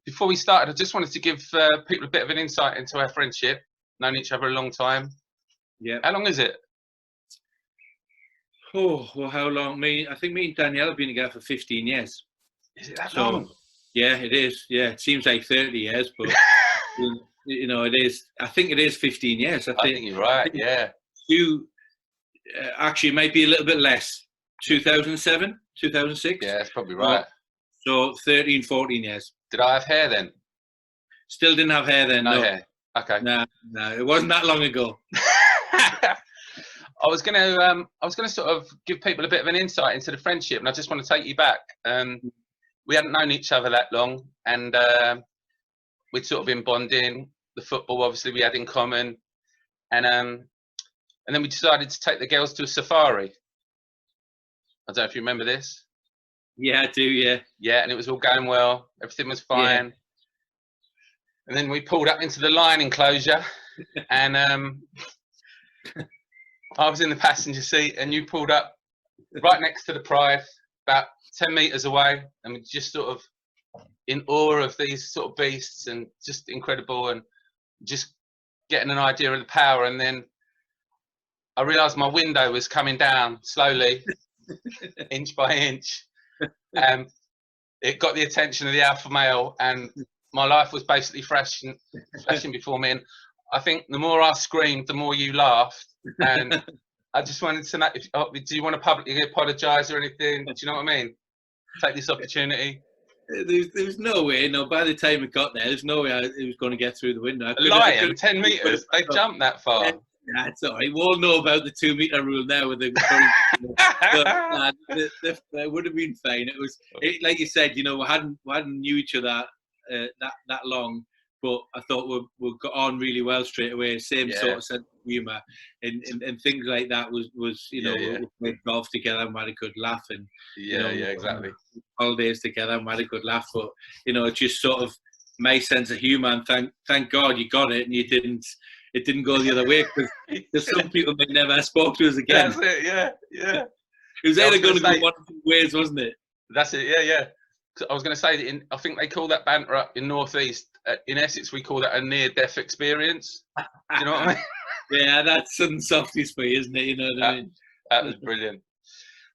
Before we started, I just wanted to give people a bit of an insight into our friendship. Known each other a long time. Yeah. How long is it? Oh, well, how long? I think me and Danielle have been together for 15 years. Is it that long? Yeah, it is. Yeah, it seems like 30 years, but it is. I think it is 15 years. I think you're right. Yeah. You actually it might be a little bit less. 2007, 2006. Yeah, that's probably right. So 13, 14 years. Did I have hair then? Still didn't have hair then. No hair. Okay. No, it wasn't that long ago. I was gonna sort of give people a bit of an insight into the friendship, and I just want to take you back. We hadn't known each other that long, and we'd sort of been bonding. The football, obviously, we had in common, and then we decided to take the girls to a safari. I don't know if you remember this. Yeah, I do. Yeah. Yeah, and it was all going well. Everything was fine. Yeah. And then we pulled up into the lion enclosure, and I was in the passenger seat, and you pulled up right next to the pride, about 10 meters away, and we just sort of in awe of these sort of beasts, and just incredible, and just getting an idea of the power. And then I realised my window was coming down slowly, inch by inch. It got the attention of the alpha male, and my life was basically flashing before me. And I think the more I screamed, the more you laughed. And I just wanted to know, do you want to publicly apologise or anything? Do you know what I mean? Take this opportunity. There was no way. No, by the time it got there, there's no way it was going to get through the window. A lion, 10 metres. They jumped that far. Yeah, it's all right. We all know about the 2 metre rule now. With the that would have been fine. Like you said, we hadn't knew each other that long, but I thought we got on really well straight away. Same sort of sense of humour, and things like that was we played golf together and we had a good laugh, and exactly. Holidays together and we had a good laugh. But it's just sort of my sense of humour, and thank God you got it, and you didn't. It didn't go the other way, because some people may never spoke to us again. That's it, yeah. It was either going to go one of two ways, wasn't it? That's it, yeah. I was going to say that I think they call that banter up in North East. In Essex, we call that a near-death experience. Do you know what I mean? Yeah, that's some softies for you, isn't it? You know what I mean? That was brilliant.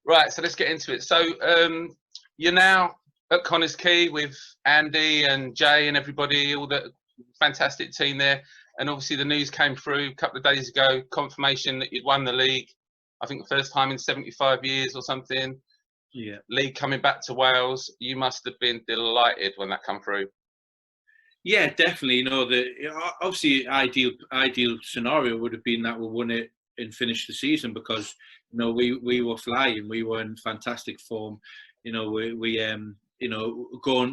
Right, so let's get into it. So you're now at Connors Quay with Andy and Jay and everybody, all the fantastic team there. And obviously the news came through a couple of days ago, confirmation that you'd won the league. I think the first time in 75 years or something. Yeah. League coming back to Wales. You must have been delighted when that came through. Yeah, definitely. Obviously ideal scenario would have been that we won it and finished the season, because we were flying, we were in fantastic form.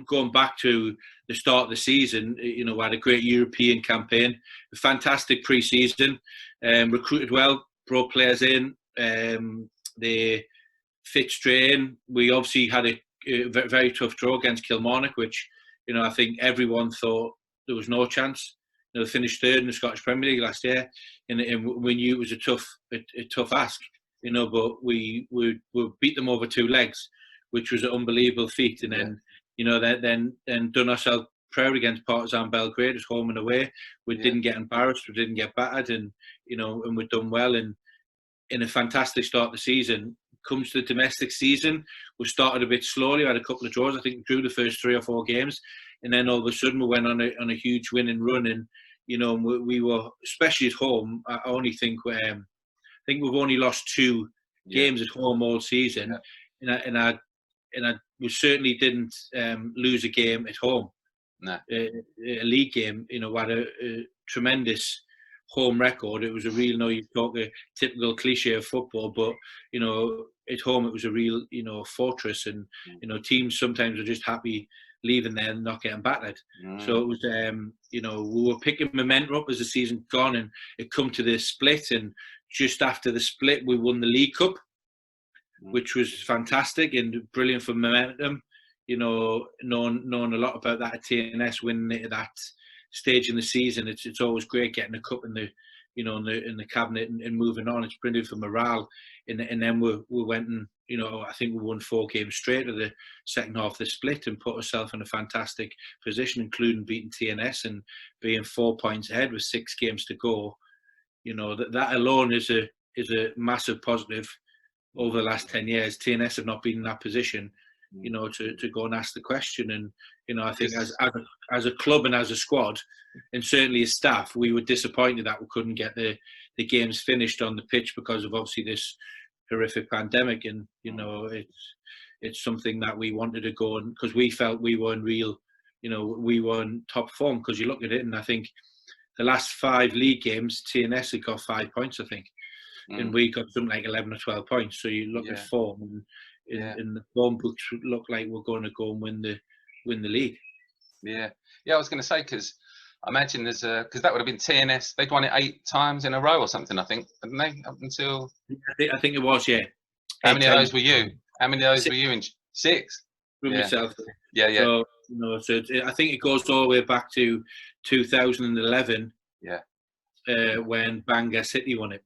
Going back to the start of the season, we had a great European campaign, a fantastic pre-season, recruited well, brought players in, they fit straight in. We obviously had a very tough draw against Kilmarnock, which, I think everyone thought there was no chance. They finished third in the Scottish Premier League last year, and we knew it was a tough ask, but we beat them over 2 legs, which was an unbelievable feat. And then, then done ourselves proud against Partizan Belgrade, as home and away. We didn't get embarrassed, we didn't get battered, and we've done well. And in a fantastic start to the season. Comes to the domestic season, we started a bit slowly. We had a couple of draws. I think we drew the first 3 or 4 games, and then all of a sudden we went on a huge winning run. And we were, especially at home. I think we've only lost 2 games at home all season, and we certainly didn't lose a game at home. No. A league game, we had a tremendous home record. It was a real, you talk a typical cliche of football, but at home it was a real fortress, and teams sometimes are just happy leaving there and not getting battered. So it was we were picking momentum up as the season gone, and it come to the split, and just after the split we won the League Cup, which was fantastic and brilliant for momentum. Knowing a lot about that at TNS, winning it at that stage in the season, it's always great getting a cup in you know, in the cabinet and moving on. It's brilliant for morale. And then we went and, you know, I think we won 4 games straight of the second half of the split and put ourselves in a fantastic position, including beating TNS and being 4 points ahead with 6 games to go. You know, that alone is a massive positive over the last 10 years. TNS have not been in that position, you know, to go and ask the question. And, you know, I think as a club and as a squad, and certainly as staff, we were disappointed that we couldn't get the games finished on the pitch because of obviously this horrific pandemic. And, you know, it's something that we wanted to go, and because we felt we were in real, you know, we were in top form. Because you look at it, and I think the last 5 league games, TNS had got 5 points, I think. And we got something like 11 or 12 points. So you look at form, and the form books look like we're going to go and win the league. Yeah, I was going to say, because I imagine because that would have been TNS. They'd won it 8 times in a row or something, I think, hadn't they? Up until I think it was, yeah. How many of those were you? How many of those were you in? 6. From myself. Yeah. So, you know, I think it goes all the way back to 2011. Yeah. When Bangor City won it.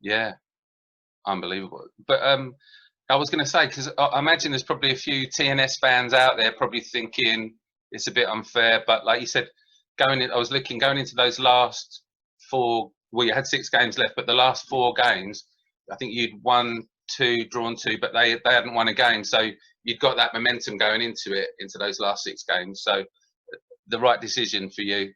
Yeah, unbelievable. But I was going to say, because I imagine there's probably a few TNS fans out there probably thinking it's a bit unfair. But like you said, going into those last 4. Well, you had 6 games left, but the last 4 games, I think you'd won 2, drawn 2, but they hadn't won a game. So you'd got that momentum going into those last 6 games. So the right decision for you.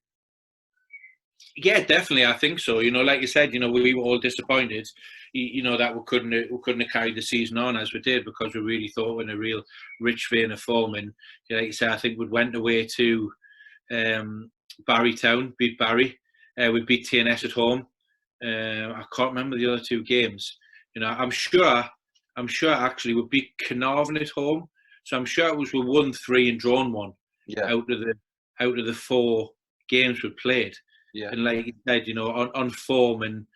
Yeah, definitely. I think so. You know, like you said, you know, we were all disappointed, you know, that we couldn't have carried the season on as we did, because we really thought we were in a real rich vein of form. And like you said, I think we went away to Barry Town, beat Barry. We beat TNS at home. I can't remember the other 2 games. You know, I'm sure actually we beat Carnarvon at home. So I'm sure it was we won 3 and drawn 1 out of the 4 games we played. Yeah. And like you said, you know, on form, and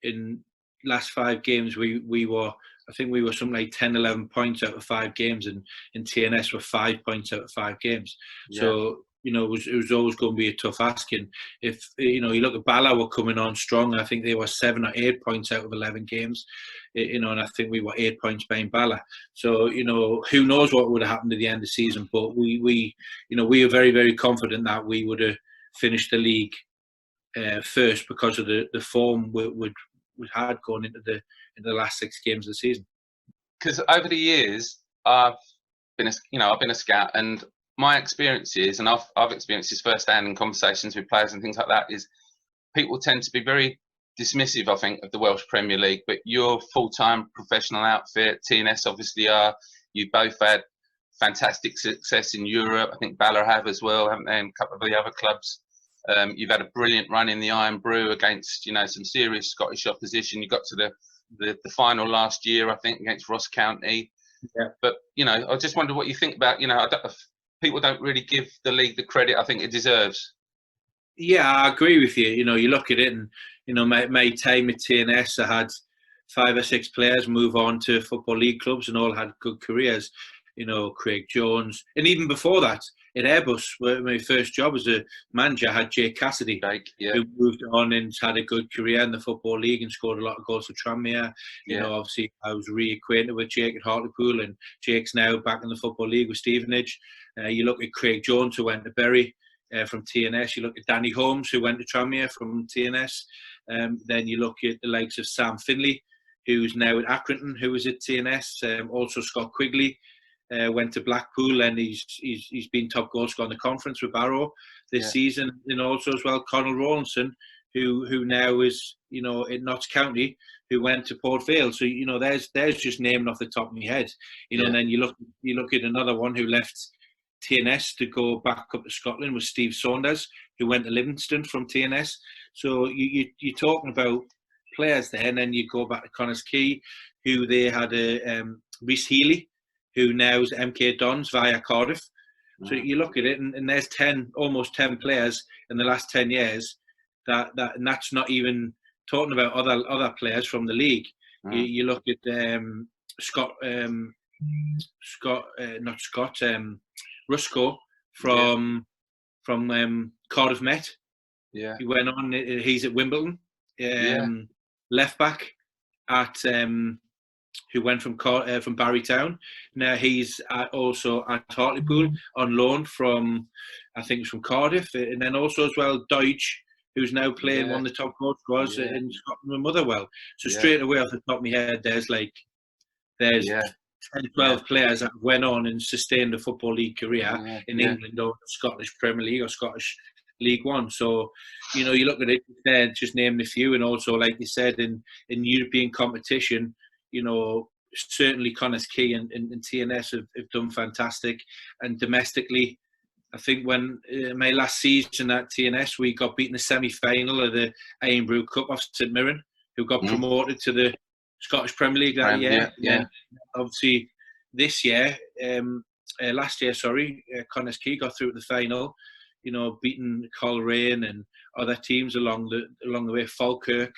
in last 5 games, we were, I think we were something like 10, 11 points out of 5 games, and in TNS were 5 points out of 5 games. Yeah. So, you know, it was always going to be a tough ask. And if, you know, you look at Bala were coming on strong, I think they were 7 or 8 points out of 11 games, you know, and I think we were 8 points behind Bala. So, you know, who knows what would have happened at the end of the season, but we you know, we were very, very confident that we would have finished the league first, because of the form we had going into the last 6 games of the season. Because over the years, I've been a scout, and my experiences, and I've experienced this firsthand in conversations with players and things like that, is people tend to be very dismissive, I think, of the Welsh Premier League. But you're a full-time professional outfit. TNS obviously are. You both had fantastic success in Europe. I think Bala have as well, haven't they? And a couple of the other clubs. You've had a brilliant run in the Iron Brew against, you know, some serious Scottish opposition. You got to the final last year, I think, against Ross County. Yeah. But, you know, I just wonder what you think about, you know, people don't really give the league the credit I think it deserves. Yeah, I agree with you. You know, you look at it, and, you know, my time at TNS, I had 5 or 6 players move on to Football League clubs and all had good careers. You know, Craig Jones, and even before that, at Airbus, where my first job as a manager, I had Jake Cassidy, who moved on and had a good career in the Football League and scored a lot of goals for Tranmere. You know, obviously, I was reacquainted with Jake at Hartlepool, and Jake's now back in the Football League with Stevenage. You look at Craig Jones, who went to Bury from TNS. You look at Danny Holmes, who went to Tranmere from TNS. Then you look at the likes of Sam Finley, who's now at Accrington, who was at TNS. Also Scott Quigley. Went to Blackpool, and he's been top goal scorer in the conference with Barrow this season, and also as well Conor Rawlinson, who now is, you know, in Notts County, who went to Port Vale. So, you know, there's just naming off the top of my head, you know. And then you look at another one who left TNS to go back up to Scotland was Steve Saunders, who went to Livingston from TNS. So you're talking about players there, and then you go back to Connors Key, who they had Rhys Healy, who now is MK Dons via Cardiff. So you look at it, and there's almost 10 players in the last 10 years and that's not even talking about other players from the league. You look at Rusco from Cardiff Met. Yeah, he went on. He's at Wimbledon. Yeah. left back at who went from Barrytown. Now he's also at Hartlepool on loan from, I think it's from Cardiff, and then also as well Deutsch, who's now playing one of the top goal scorers in Scotland with Motherwell. So straight away off the top of my head, there's 10, 12 players that went on and sustained a Football League career in England or Scottish Premier League or Scottish League One. So, you look at it there, just named a few, and also, like you said, in European competition, certainly Connah's Quay and TNS have done fantastic. And domestically, I think when my last season at TNS, we got beaten in the semi-final of the Irn-Bru Cup off St Mirren, who got promoted to the Scottish Premier League that year. And obviously, this year, last year, Connah's Quay got through to the final. Beating Coleraine and other teams along the way, Falkirk,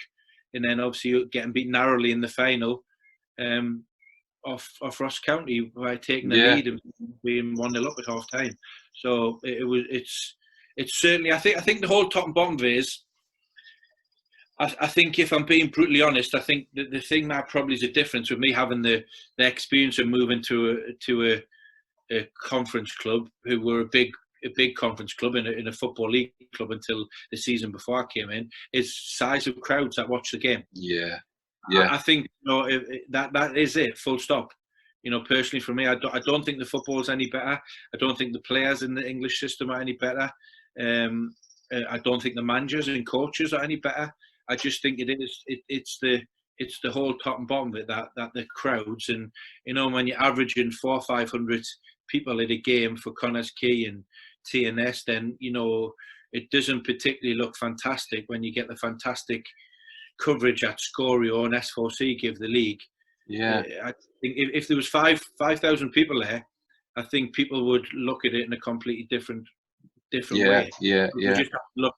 and then obviously getting beaten narrowly in the final off Ross County by taking the lead and being 1-0 up at half time. So it's certainly, I think the whole top and bottom of it is, I think if I'm being brutally honest, I think the thing that probably is a difference with me having the experience of moving to a conference club, who were a big conference club in a Football League club until the season before I came in, is size of crowds that watch the game. I think that is it, full stop. Personally for me, I don't think the football's any better. I don't think the players in the English system are any better. I don't think the managers and coaches are any better. I just think it's the whole top and bottom of it, that the crowds, and when you're averaging 400 or 500 people at a game for Connah's Quay and TNS, then it doesn't particularly look fantastic when you get the fantastic coverage at Scorio and S4C give the league. I think if there was 5,000 people there, I think people would look at it in a completely different way. You just have to look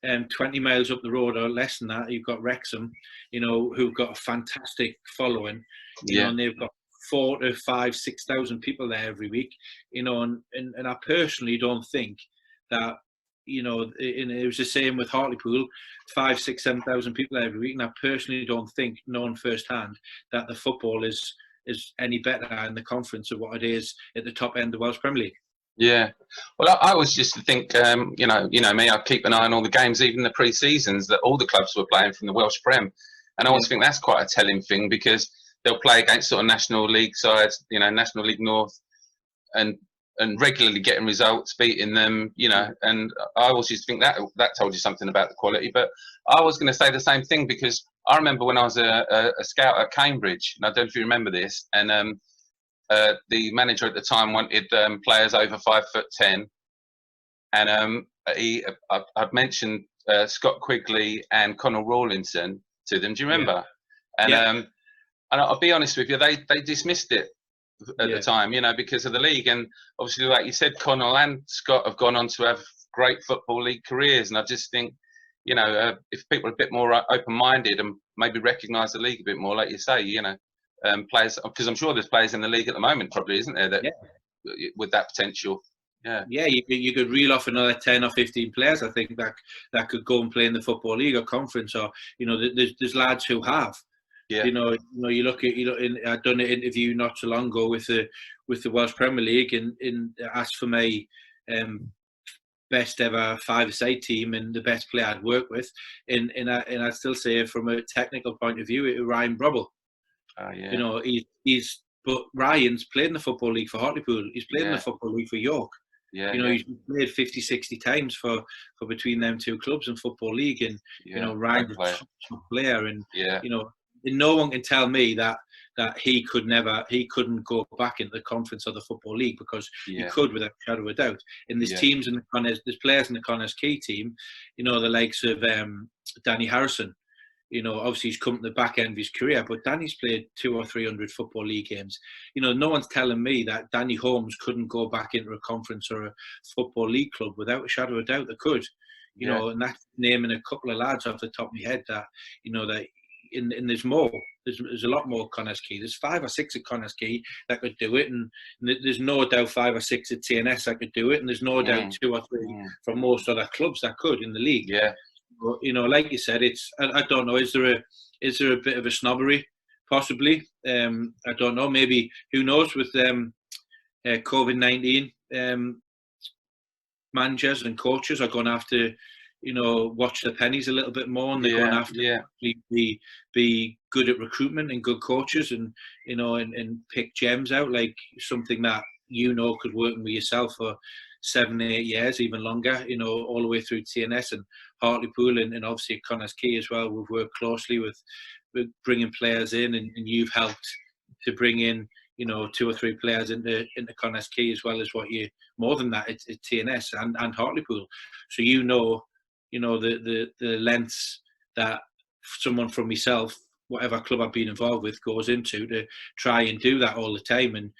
at 20 miles up the road or less than that, you've got Wrexham, who've got a fantastic following, and they've got 4,000 to 5,000, 6,000 people there every week, and I personally don't think that, it was the same with Hartlepool, 5,000, 6,000, 7,000 people there every week, and I personally don't think, knowing firsthand, that the football is any better in the conference of what it is at the top end of the Welsh Premier League. Yeah, well, I always just think, me, I keep an eye on all the games, even the pre-seasons that all the clubs were playing from the Welsh Prem, and I always think that's quite a telling thing, because they'll play against sort of National League sides, National League North, and regularly getting results, beating them, and I always just think that told you something about the quality. But I was going to say the same thing, because I remember when I was a scout at Cambridge, and I don't know if you remember this, and the manager at the time wanted players over 5'10", and I'd mentioned Scott Quigley and Conor Rawlinson to them. Do you remember? And I'll be honest with you, they dismissed it at the time, because of the league. And obviously, like you said, Conor and Scott have gone on to have great Football League careers. And I just think, if people are a bit more open-minded and maybe recognise the league a bit more, like you say, players, because I'm sure there's players in the league at the moment, probably, isn't there, that with that potential. You could reel off another 10 or 15 players, I think, that could go and play in the Football League or conference, or there's lads who have. You look at I've done an interview not so long ago with the Welsh Premier League, and asked for my best ever 5-a-side team and the best player I'd worked with, and I'd still say, from a technical point of view, Ryan Brubble. But Ryan's played in the Football League for Hartlepool. He's played in the Football League for York. He's played 50, 60 times for between them two clubs in Football League, and Ryan's a top player, and and no one can tell me that he couldn't go back into the conference or the Football League, because he could, without a shadow of a doubt. And there's teams in there's players in the Connah's Quay team, the likes of Danny Harrison. Obviously he's come to the back end of his career, but Danny's played 200 or 300 Football League games. No one's telling me that Danny Holmes couldn't go back into a conference or a Football League club. Without a shadow of a doubt, they could. And that's naming a couple of lads off the top of my head that, that. And there's more. There's a lot more Connah's Quay. There's 5 or 6 at Connah's Quay that could do it, and there's no doubt 5 or 6 at TNS that could do it, and there's no doubt 2 or 3 from most other clubs that could in the league. like you said, I don't know. Is there a bit of a snobbery, possibly? I don't know. Maybe, who knows, with COVID-19, managers and coaches are going to have to, watch the pennies a little bit more, and they're going to have to be good at recruitment and good coaches, and and pick gems out, like something that could work with yourself for 7-8 years, even longer, all the way through TNS and Hartlepool, and obviously at Connah's Quay as well. We've worked closely with bringing players in, and you've helped to bring in 2 or 3 players into Connah's Quay, as well as more than that, it's TNS and Hartlepool. So the lengths that someone from myself, whatever club I've been involved with, goes into to try and do that all the time. And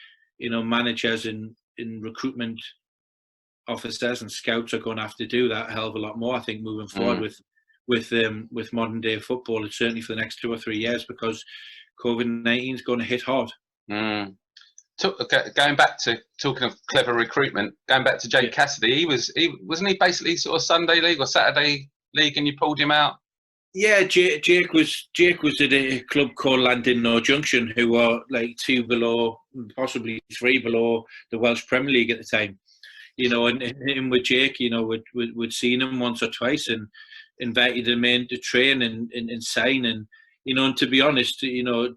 managers in recruitment officers and scouts are going to have to do that a hell of a lot more, I think, moving forward with modern day football, and certainly for the next 2 or 3 years, because COVID-19 is going to hit hard. Going back to talking of clever recruitment, going back to Jake Cassidy, wasn't he basically sort of Sunday league or Saturday league, and you pulled him out? Yeah, Jake was at a club called Llandudno Junction, who were like 2 below, possibly 3 below the Welsh Premier League at the time. And with Jake, we'd seen him once or twice and invited him in to train and sign. And and to be honest,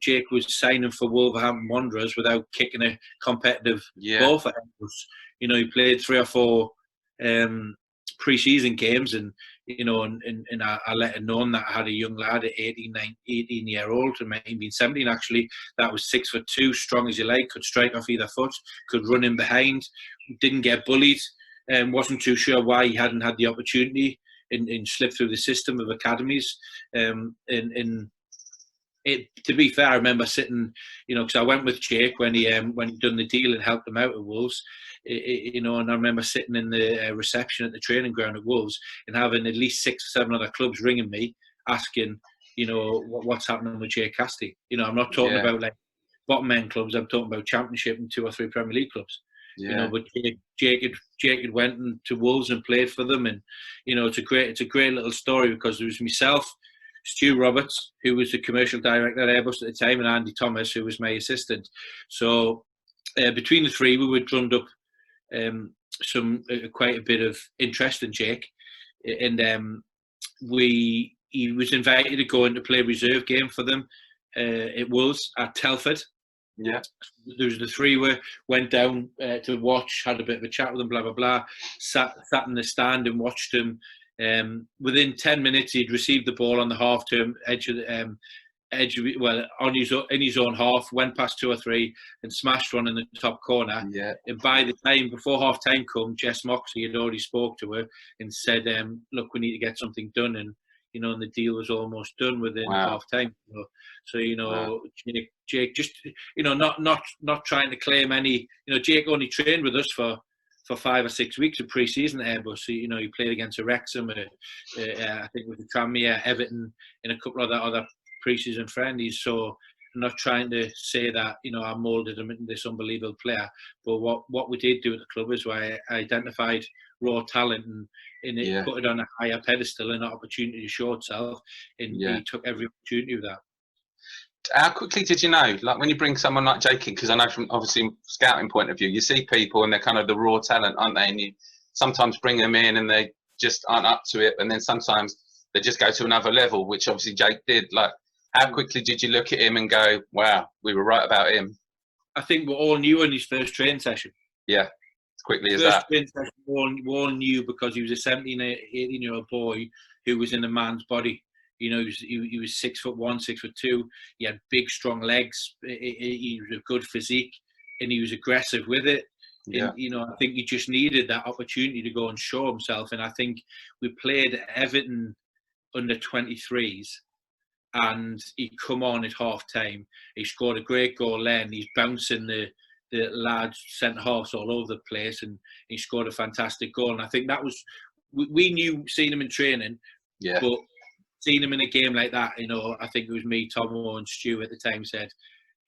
Jake was signing for Wolverhampton Wanderers without kicking a competitive ball for us. He played 3 or 4 pre-season games, and I let him know that I had a young lad at 18-year-old, and might have been 17 actually, that was 6'2", strong as you like, could strike off either foot, could run in behind, didn't get bullied, and wasn't too sure why he hadn't had the opportunity and slipped through the system of academies. To be fair, I remember sitting, because I went with Jake when he done the deal and helped him out at Wolves, and I remember sitting in the reception at the training ground at Wolves and having at least 6 or 7 other clubs ringing me asking, what's happening with Jake Cassidy. I'm not talking about like bottom end clubs. I'm talking about Championship and 2 or 3 Premier League clubs. But Jake had went to Wolves and played for them, and it's a great little story, because there was myself, Stu Roberts, who was the commercial director at Airbus at the time, and Andy Thomas, who was my assistant. So between the 3, we were drummed up quite a bit of interest in Jake, and he was invited to go in to play a reserve game for them at Wolves at Telford. Yeah, there was the 3 went down to watch, had a bit of a chat with them, blah blah blah. Sat in the stand and watched them. Within 10 minutes, he'd received the ball on the half-term edge of in his own half, went past 2 or 3 and smashed one in the top corner. Yeah. And by the time, before half-time come, Jess Moxley had already spoke to her and said, look, we need to get something done. And and the deal was almost done within half-time. So Jake just, not trying to claim any, Jake only trained with us for 5 or 6 weeks of pre-season at Airbus. So, he played against Wrexham, I think with the Tranmere, Everton, and a couple of other pre-season friendlies. So I'm not trying to say that, I moulded him into this unbelievable player. But what we did do at the club is I identified raw talent and put it on a higher pedestal, and an opportunity to show itself. And he took every opportunity with that. How quickly did you know, like when you bring someone like Jake in, because I know from obviously scouting point of view, you see people and they're kind of the raw talent, aren't they? And you sometimes bring them in and they just aren't up to it, and then sometimes they just go to another level, which obviously Jake did. Like, how quickly did you look at him and go, wow, we were right about him? I think we all knew in his first training session. Yeah, as quickly as first that. Training session, we all knew, because he was a 17, 18-year-old boy who was in a man's body. He was 6'1", 6'2". He had big, strong legs. He was a good physique, and he was aggressive with it. Yeah. And, I think he just needed that opportunity to go and show himself. And I think we played Everton under 23s, and he come on at half time. He scored a great goal there, and he's bouncing the large centre halves all over the place, and he scored a fantastic goal. And I think that was, we knew, seeing him in training, but seeing him in a game like that, I think it was me, Tomo, and Stu at the time said,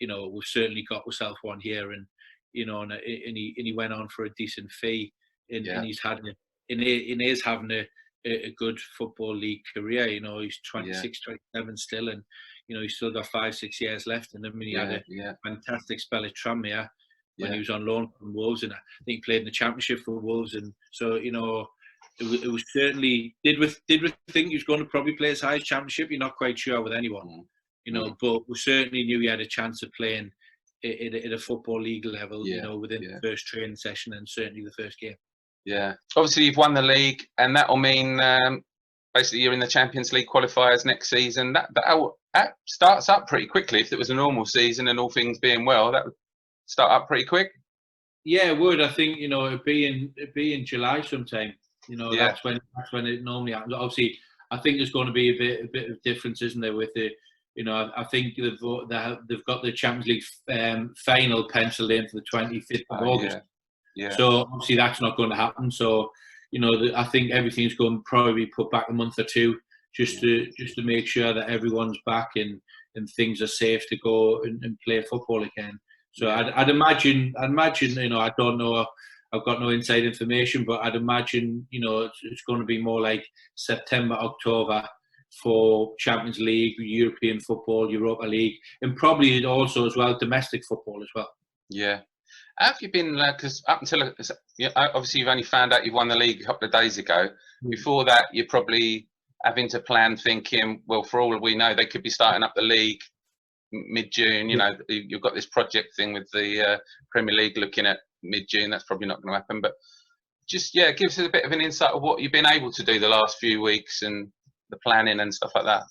we've certainly got ourselves one here, and and he went on for a decent fee, and he's had, and he is having a a good football league career. You know, he's 26, 27 still, and you know he's still got 5-6 years left in him. And he had a fantastic spell at Tranmere when he was on loan from Wolves, and I think he played in the Championship for Wolves. And so, you know, it was certainly did we think he was going to probably play as high as Championship? You're not quite sure with anyone, you know, but we certainly knew he had a chance of playing at a football league level, you know, within the first training session and certainly the first game. Yeah, obviously you've won the league, and that will mean basically you're in the Champions League qualifiers next season. That starts up pretty quickly. If it was a normal season and all things being well, that would start up pretty quick. Yeah, it would. I think, you know, it'd be in July sometime. You know, that's when it normally happens. Obviously, I think there's going to be a bit of difference, isn't there, with the, you know, I think they've got the Champions League final penciled in for the 25th of August. Yeah. So obviously that's not going to happen. So, you know, I think everything's going to probably be put back a month or two, just to make sure that everyone's back and things are safe to go and play football again. So I'd imagine, you know, I don't know, I've got no inside information, but I'd imagine, you know, it's going to be more like September, October for Champions League, European football, Europa League, and probably also as well domestic football as well. Yeah. Have you been, because up until, obviously you've only found out you've won the league a couple of days ago. Before that, you're probably having to plan thinking, well, for all we know, they could be starting up the league mid-June. You know, you've got this project thing with the Premier League looking at mid-June. That's probably not going to happen. But just, give us a bit of an insight of what you've been able to do the last few weeks and the planning and stuff like that.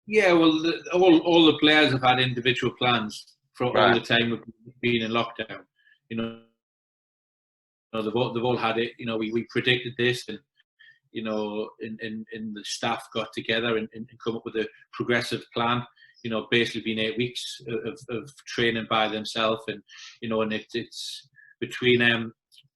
Yeah, well, all the players have had individual plans for all the time we've been in lockdown. You know, they've all had it. You know, we predicted this, and you know, and the staff got together and come up with a progressive plan. You know, basically been 8 weeks of training by themselves, and you know, and it's between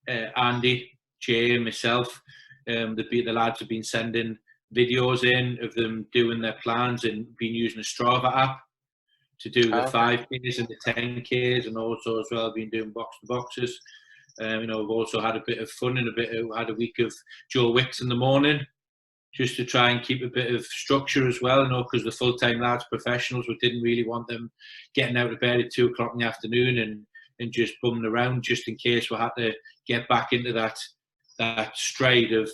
Andy, Jay, and myself. The lads have been sending videos in of them doing their plans and been using a Strava app to do the 5Ks and the 10Ks, and also as well been doing box to boxes. You know, we've also had a bit of fun and had a week of Joe Wicks in the morning, just to try and keep a bit of structure as well. You know, because the full-time lads, professionals, we didn't really want them getting out of bed at 2 o'clock in the afternoon and just bumming around, just in case we had to get back into that stride of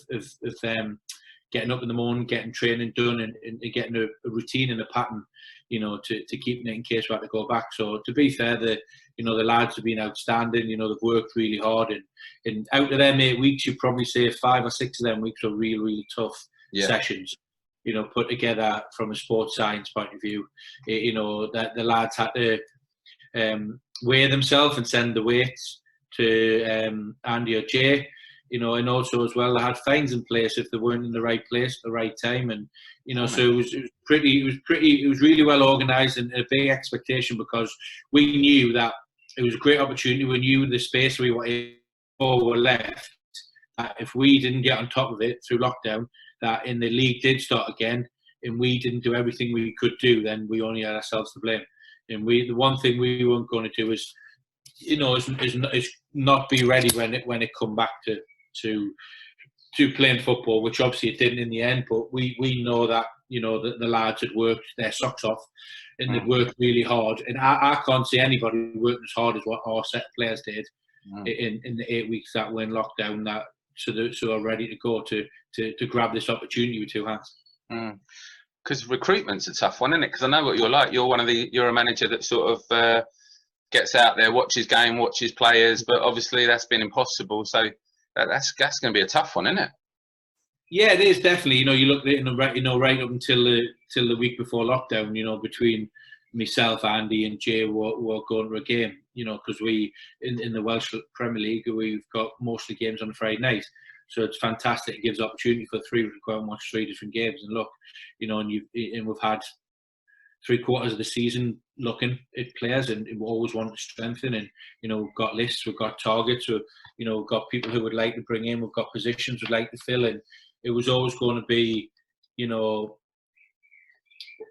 getting up in the morning, getting training done, and getting a routine and a pattern, you know, to keep it in case we had to go back. So to be fair, the lads have been outstanding. You know, they've worked really hard, and out of them 8 weeks, you'd probably say 5 or 6 of them weeks are really, really tough sessions, you know, put together from a sports science point of view. You know, that the lads had to weigh themselves and send the weights to Andy or Jay. You know, and also as well, they had fines in place if they weren't in the right place at the right time, and you know, so it was really well organised and a big expectation, because we knew that it was a great opportunity. We knew the space we were left. If we didn't get on top of it through lockdown, that in the league did start again, and we didn't do everything we could do, then we only had ourselves to blame. And the one thing we weren't going to do is, you know, is not be ready when it come back to playing football, which obviously it didn't in the end. But we know that, you know, the lads had worked their socks off, and they'd worked really hard. And I can't see anybody working as hard as what our set of players did in the 8 weeks that were in lockdown, that so are ready to go to grab this opportunity with 2 hands. Because recruitment's a tough one, isn't it? Because I know what you're like. You're a manager that sort of gets out there, watches game, watches players, but obviously that's been impossible. So that's going to be a tough one, isn't it? Yeah, it is, definitely. You know, you look at it, you know, right up until the week before lockdown, you know, between myself, Andy, and Jay were going to a game. You know, because we in the Welsh Premier League, we've got most of the games on a Friday night, so it's fantastic. It gives opportunity for 3 to go and watch 3 different games. And look, you know, and we've had 3/4 of the season looking at players, and we always want to strengthen. And you know, we've got lists, we've got targets, you know, we've got people who would like to bring in, we've got positions we'd like to fill in. It was always going to be, you know,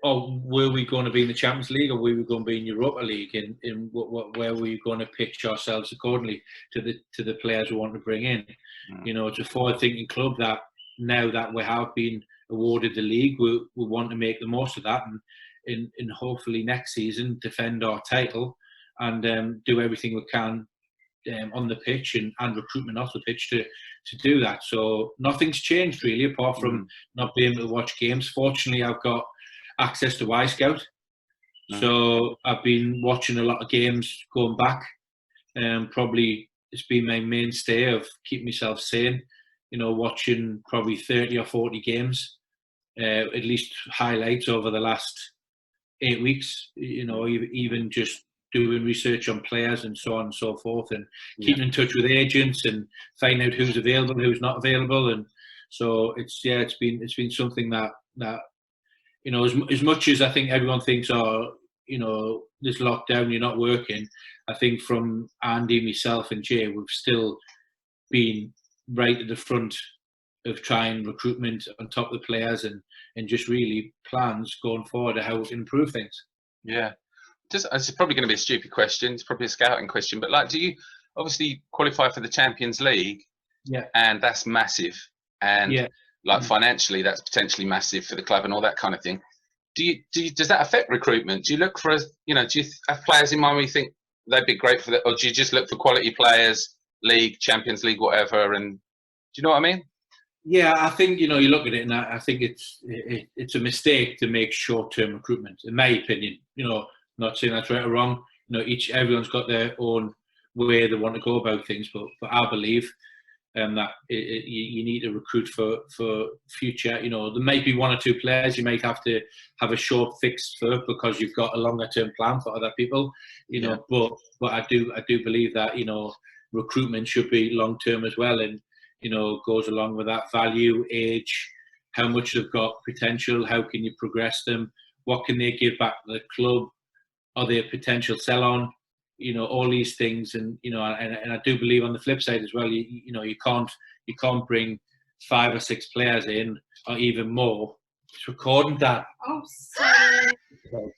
were we going to be in the Champions League, or were we going to be in Europa League, and where were we going to pitch ourselves accordingly to the players we want to bring in? You know, it's a forward-thinking club that, now that we have been awarded the league, we want to make the most of that, and hopefully next season defend our title and do everything we can on the pitch and recruitment off the pitch to do that. So nothing's changed really, apart from not being able to watch games. Fortunately, I've got access to Wyscout, so I've been watching a lot of games going back. Probably it's been my mainstay of keeping myself sane. You know, watching probably 30 or 40 games, at least highlights over the last 8 weeks. You know, even just doing research on players and so on and so forth, and keeping in touch with agents and finding out who's available, who's not available. And so it's been something that you know, as much as I think everyone thinks, oh, you know, this lockdown, you're not working. I think from Andy, myself, and Jay, we've still been right at the front of trying recruitment on top of the players and just really plans going forward of how we can improve things. Yeah. It's probably going to be a stupid question. It's probably a scouting question, but like, do you obviously qualify for the Champions League? Yeah. And that's massive. And like financially, that's potentially massive for the club and all that kind of thing. Does that affect recruitment? Do you look for, you know, do you have players in mind where you think they'd be great for that, or do you just look for quality players, league, Champions League, whatever? And do you know what I mean? Yeah, I think, you know, you look at it and I think it's a mistake to make short-term recruitment, in my opinion. You know, not saying that's right or wrong. You know, everyone's got their own way they want to go about things, but I believe that you need to recruit for future. You know, there might be one or two players you might have to have a short fix for because you've got a longer term plan for other people. You know, but I do believe that, you know, recruitment should be long term as well, and you know, goes along with that value, age, how much they've got potential, how can you progress them, what can they give back to the club, are they a potential sell on? You know, all these things, and you know, and I do believe on the flip side as well, you know, you can't bring 5 or 6 players in or even more. It's recording that. Oh, sorry. Sorry,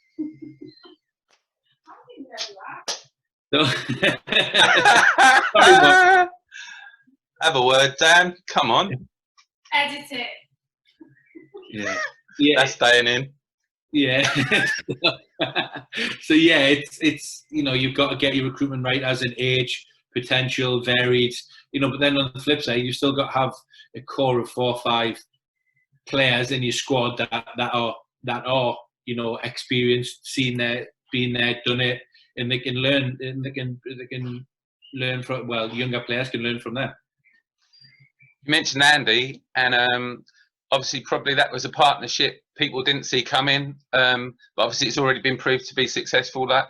have a word, Dan. Come on. Edit it. Yeah, that's staying in. Yeah. So yeah, it's you know, you've got to get your recruitment right as an age, potential, varied. You know, but then on the flip side, you've still got to have a core of 4 or 5 players in your squad that are you know, experienced, seen there, been there, done it, and they can learn, and they can learn from, well, younger players can learn from them. You mentioned Andy, and obviously probably that was a partnership people didn't see coming, but obviously it's already been proved to be successful. That,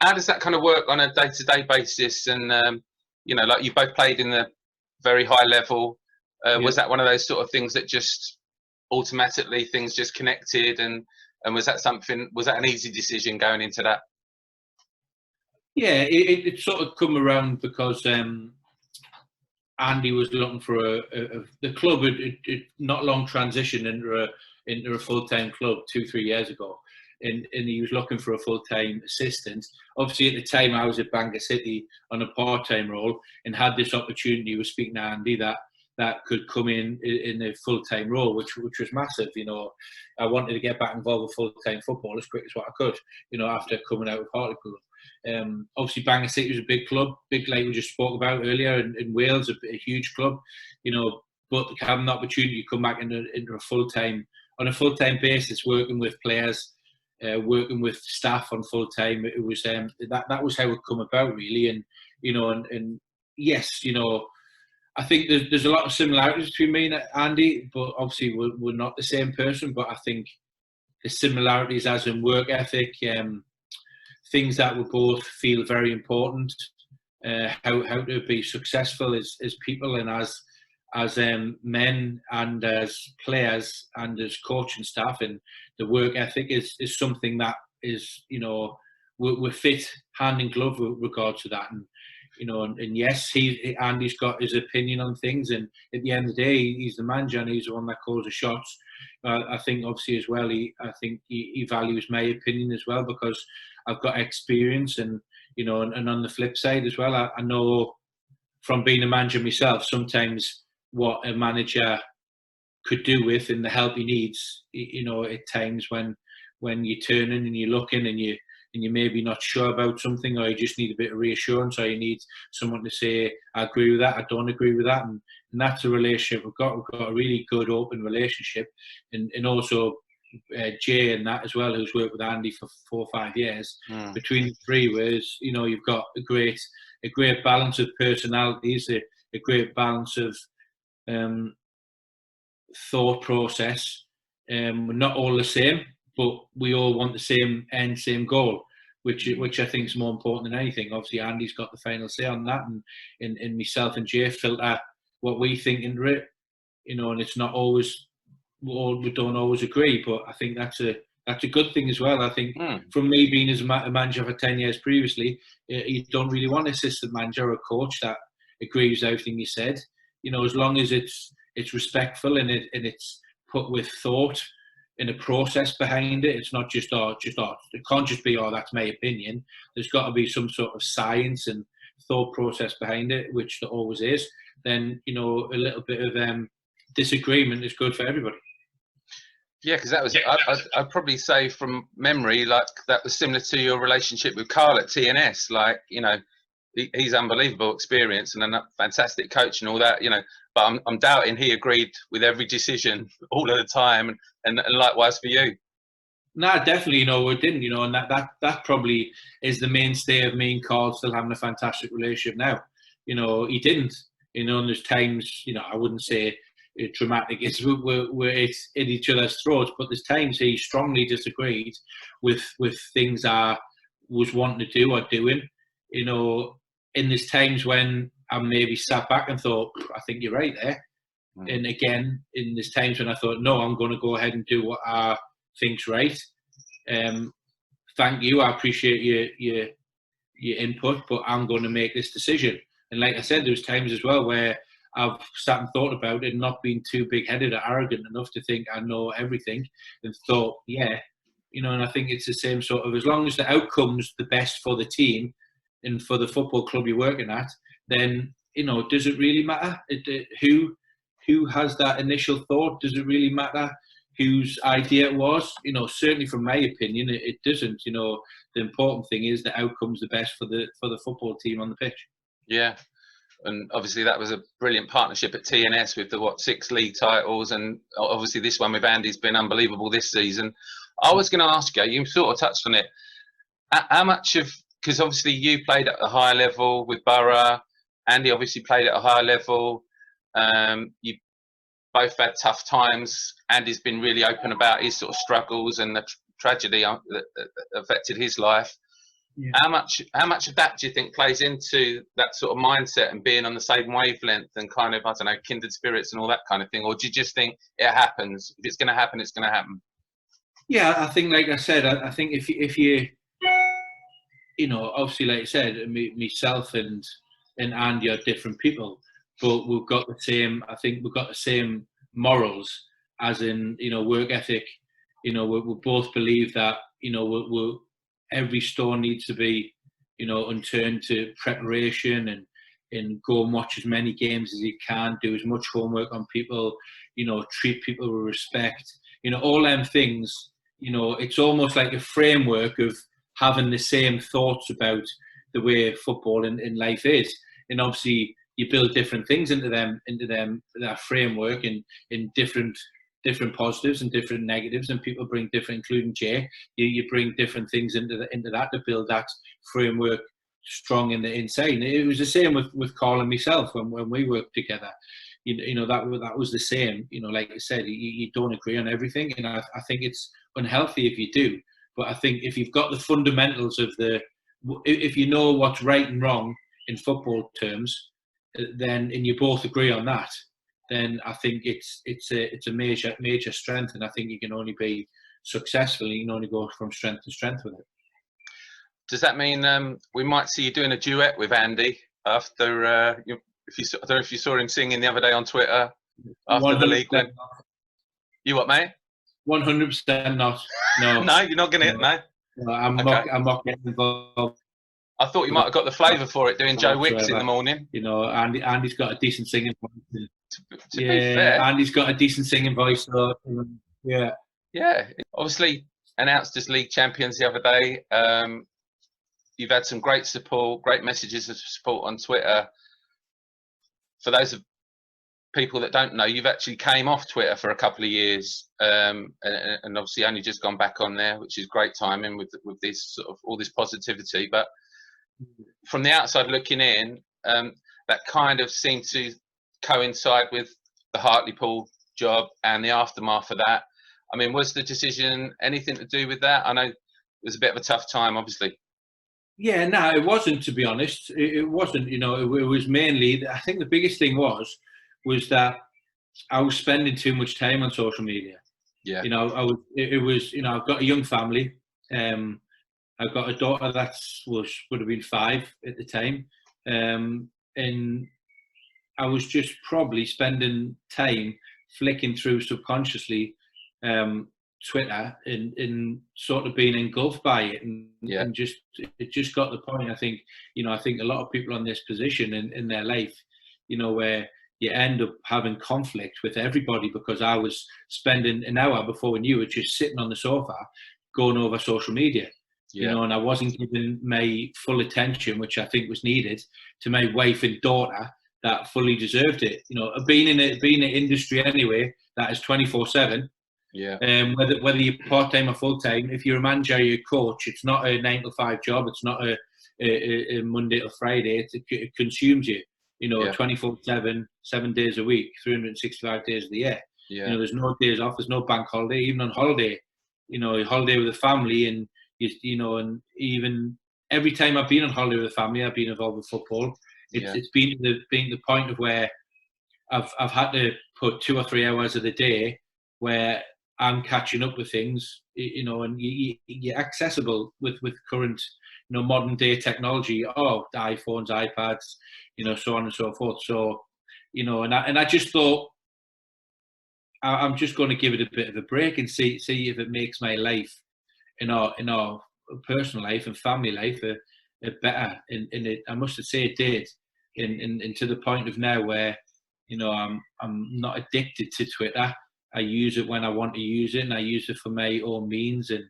how does that kind of work on a day-to-day basis? And you know, like you both played in the very high level. Was that one of those sort of things that just automatically things just connected, and was that an easy decision going into that? Yeah, it sort of come around because Andy was looking for the club had not long transitioned into a full-time club 2-3 years ago, and he was looking for a full-time assistant. Obviously, at the time, I was at Bangor City on a part-time role and had this opportunity. Was speaking to Andy that could come in a full-time role, which was massive. You know, I wanted to get back involved with full-time football as quick as what I could. You know, after coming out of Hartlepool. Obviously, Bangor City was a big club, big like we just spoke about earlier in Wales, a huge club. You know, but having the opportunity to come back into a full-time basis, working with players, working with staff on full-time, it was that was how it come about really. And you know, and yes, you know, I think there's a lot of similarities between me and Andy, but obviously we're not the same person. But I think the similarities as in work ethic, things that we both feel very important, how to be successful as people and as men and as players and as coaching staff, and the work ethic is something that is, you know, we're fit hand in glove with regard to that. And you know, and yes, Andy's got his opinion on things, and at the end of the day, he's the manager and he's the one that calls the shots. I think obviously as well, I think he values my opinion as well, because I've got experience, and you know, and on the flip side as well, I know from being a manager myself, sometimes what a manager could do with and the help he needs. You know, at times when you're turning and you're looking and you're maybe not sure about something, or you just need a bit of reassurance, or you need someone to say, I agree with that, I don't agree with that. And that's a relationship we've got. We've got a really good, open relationship. And also Jay and that as well, who's worked with Andy for 4 or 5 years. Between the three, whereas, you know, you've got a great balance of personalities, a great balance of thought process. We're not all the same, but we all want the same end, same goal, which I think is more important than anything. Obviously, Andy's got the final say on that, and myself and Jay filter what we think into it, you know. And it's not always, we don't always agree, but I think that's a good thing as well. I think from me being as a manager for 10 years previously, you don't really want an assistant manager or a coach that agrees with everything you said. You know, as long as it's respectful and it's put with thought and a process behind it. It's not just it can't just be, oh, that's my opinion. There's got to be some sort of science and thought process behind it, which there always is. Then, you know, a little bit of disagreement is good for everybody. Yeah, because that was, I'd probably say from memory, like that was similar to your relationship with Carl at TNS. Like, you know, he's unbelievable experience and a fantastic coach and all that, you know, but I'm doubting he agreed with every decision all of the time, and likewise for you. No, definitely, you know, we didn't, you know, and that probably is the mainstay of me and Carl still having a fantastic relationship now. You know, he didn't, you know, and there's times, you know, I wouldn't say dramatic, it's we're it's in each other's throats, but there's times he strongly disagreed with things I was wanting to do or doing, you know, and there's times when I maybe sat back and thought, I think you're right there. And again, in there's times when I thought, no, I'm going to go ahead and do what I think's right. Thank you, I appreciate your input, but I'm going to make this decision. And like I said, there was times as well where I've sat and thought about it and not been too big-headed or arrogant enough to think I know everything, and thought, yeah, you know. And I think it's the same sort of, as long as the outcome's the best for the team and for the football club you're working at, then, you know, does it really matter who has that initial thought? Does it really matter whose idea it was? You know, certainly from my opinion, it doesn't. You know, the important thing is the outcome's the best for the football team on the pitch. Yeah, and obviously that was a brilliant partnership at TNS with the 6 league titles, and obviously this one with Andy's been unbelievable this season. I was going to ask you, you sort of touched on it, how much of, because obviously you played at a higher level with Borough, Andy obviously played at a higher level. You both had tough times. Andy's been really open about his sort of struggles and the tragedy that affected his life. Yeah. How much of that do you think plays into that sort of mindset and being on the same wavelength and kind of, I don't know, kindred spirits and all that kind of thing? Or do you just think it happens? If it's going to happen, it's going to happen? Yeah, I think, like I said, I think if you know, obviously, like I said, myself and Andy are different people, but we've got the same, I think we've got the same morals, as in, you know, work ethic. You know, we both believe that, you know, every stone needs to be, you know, unturned to preparation, and go and watch as many games as you can, do as much homework on people, you know, treat people with respect, you know, all them things. You know, it's almost like a framework of having the same thoughts about the way football and life is. And obviously you build different things into that framework, and in different positives and different negatives, and people bring different, including Jay, you bring different things into that to build that framework strong in the inside. And it was the same with Carl and myself when we worked together. You know, that was the same. You know, like I said, you don't agree on everything, and I think it's unhealthy if you do. But I think if you've got the fundamentals of if you know what's right and wrong in football terms, then, and you both agree on that, then I think it's a major strength, and I think you can only be successful. You can only go from strength to strength with it. Does that mean we might see you doing a duet with Andy after? I don't know if you saw him singing the other day on Twitter after the league win. You what, mate? 100% not. No. No, you're not gonna. No. No, I'm not getting involved I thought you might have got the flavour for it doing Joe Wicks in the morning. You know, Andy's got a decent singing voice. To be fair, Andy's got a decent singing voice. So, yeah. Yeah, obviously announced as league champions the other day. You've had some great support, great messages of support on Twitter. For those of people that don't know, you've actually came off Twitter for a couple of years, and obviously only just gone back on there, which is great timing with this sort of all this positivity. But from the outside looking in, that kind of seemed to coincide with the Hartlepool job and the aftermath of that. I mean, was the decision anything to do with that? I know it was a bit of a tough time, obviously. Yeah, no, it wasn't, to be honest. It wasn't, you know, it was mainly, I think the biggest thing was that I was spending too much time on social media. Yeah. You know, it was, you know, I've got a young family. I've got a daughter that would have been 5 at the time. And I was just probably spending time flicking through subconsciously Twitter and sort of being engulfed by it, and it just got the point. I think a lot of people on this position in their life, you know, where you end up having conflict with everybody, because I was spending an hour before we knew it just sitting on the sofa going over social media. You know, and I wasn't giving my full attention, which I think was needed, to my wife and daughter that fully deserved it. You know, being in an industry anyway that is 24/7. Yeah. Whether you're part time or full time, if you're a manager, or you're a coach, it's not a 9 to 5 job. It's not a Monday to Friday. It consumes you. You know, 24/7, 7 days a week, 365 days of the year. Yeah. You know, there's no days off. There's no bank holiday. Even on holiday, you know, holiday with the family, and you know, and even every time I've been on holiday with the family, I've been involved with football. It's been the point of where I've had to put 2 or 3 hours of the day where I'm catching up with things, you know, and you're accessible with current, you know, modern day technology. Oh, the iPhones, iPads, you know, so on and so forth. So, you know, and I just thought I'm just going to give it a bit of a break and see if it makes my life, in our personal life and family life, a better. And it, I must say, it did. And to the point of now where, you know, I'm not addicted to Twitter. I use it when I want to use it, and I use it for my own means, and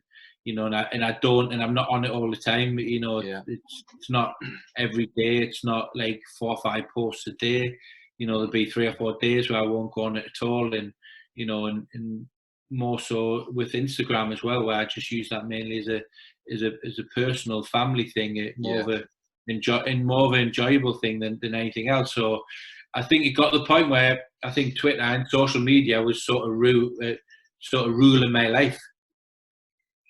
you know, and I'm not on it all the time. You know, it's not every day. It's not like 4 or 5 posts a day. You know, there'll be 3 or 4 days where I won't go on it at all, and you know, and more so with Instagram as well, where I just use that mainly as a personal family thing, more of an enjoyable thing than anything else. So I think it got to the point where I think Twitter and social media was sort of ruling my life,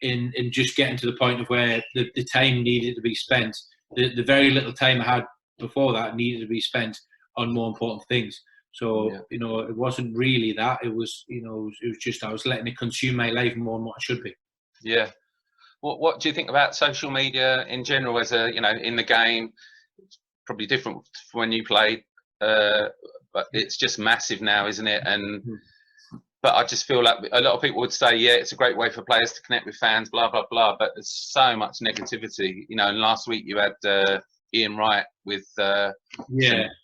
in just getting to the point of where the time needed to be spent. The very little time I had before that needed to be spent on more important things. So, you know, it wasn't really that. It was, you know, it was just I was letting it consume my life more than what it should be. Yeah. What do you think about social media in general as a, you know, in the game? It's probably different from when you played, but it's just massive now, isn't it? And but I just feel like a lot of people would say, yeah, it's a great way for players to connect with fans, blah blah blah. But there's so much negativity, you know. And last week you had Ian Wright with some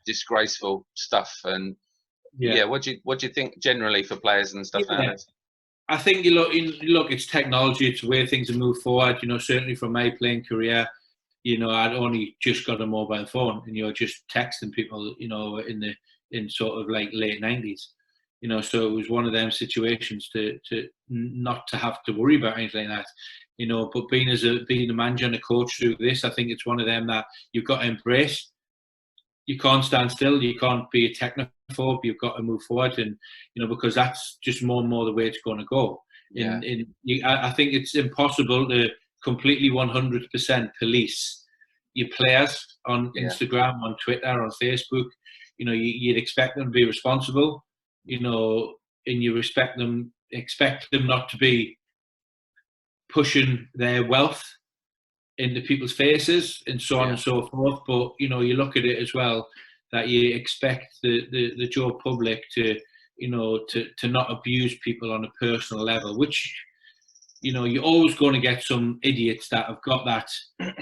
disgraceful stuff, and what do you think generally for players and stuff nowadays? I think you look, it's technology, it's the way things have moved forward. You know, certainly from my playing career, you know, I'd only just got a mobile phone, and you're just texting people, you know, in sort of like late 90s. You know, so it was one of them situations to not to have to worry about anything like that. You know, but being a manager and a coach through this, I think it's one of them that you've got to embrace. You can't stand still. You can't be a technophobe. You've got to move forward, and you know, because that's just more and more the way it's going to go. Yeah. I think it's impossible to completely 100% police your players on Instagram, on Twitter, on Facebook. You know, you'd expect them to be responsible. You know, and you expect them not to be pushing their wealth into people's faces and so on and so forth. But you know, you look at it as well that you expect the Joe public to, you know, to not abuse people on a personal level, which, you know, you're always going to get some idiots that have got that,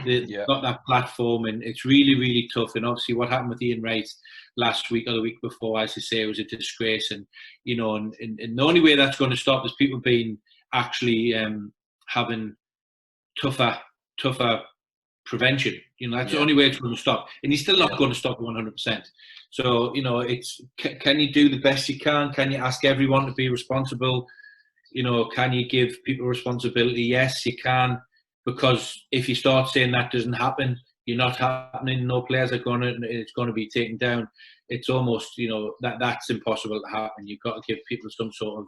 Yeah. got that platform, and it's really, really tough. And obviously, what happened with Ian Wright last week or the week before, as I say, was a disgrace. And you know, and the only way that's going to stop is people being actually having tougher prevention. You know, that's the only way it's going to stop. And he's still not going to stop 100%. So, you know, it's can you do the best you can? Can you ask everyone to be responsible? You know, can you give people responsibility? Yes, you can. Because if you start saying that doesn't happen, you're not happening, no players are going to, it's going to be taken down. It's almost, you know, that's impossible to happen. You've got to give people some sort of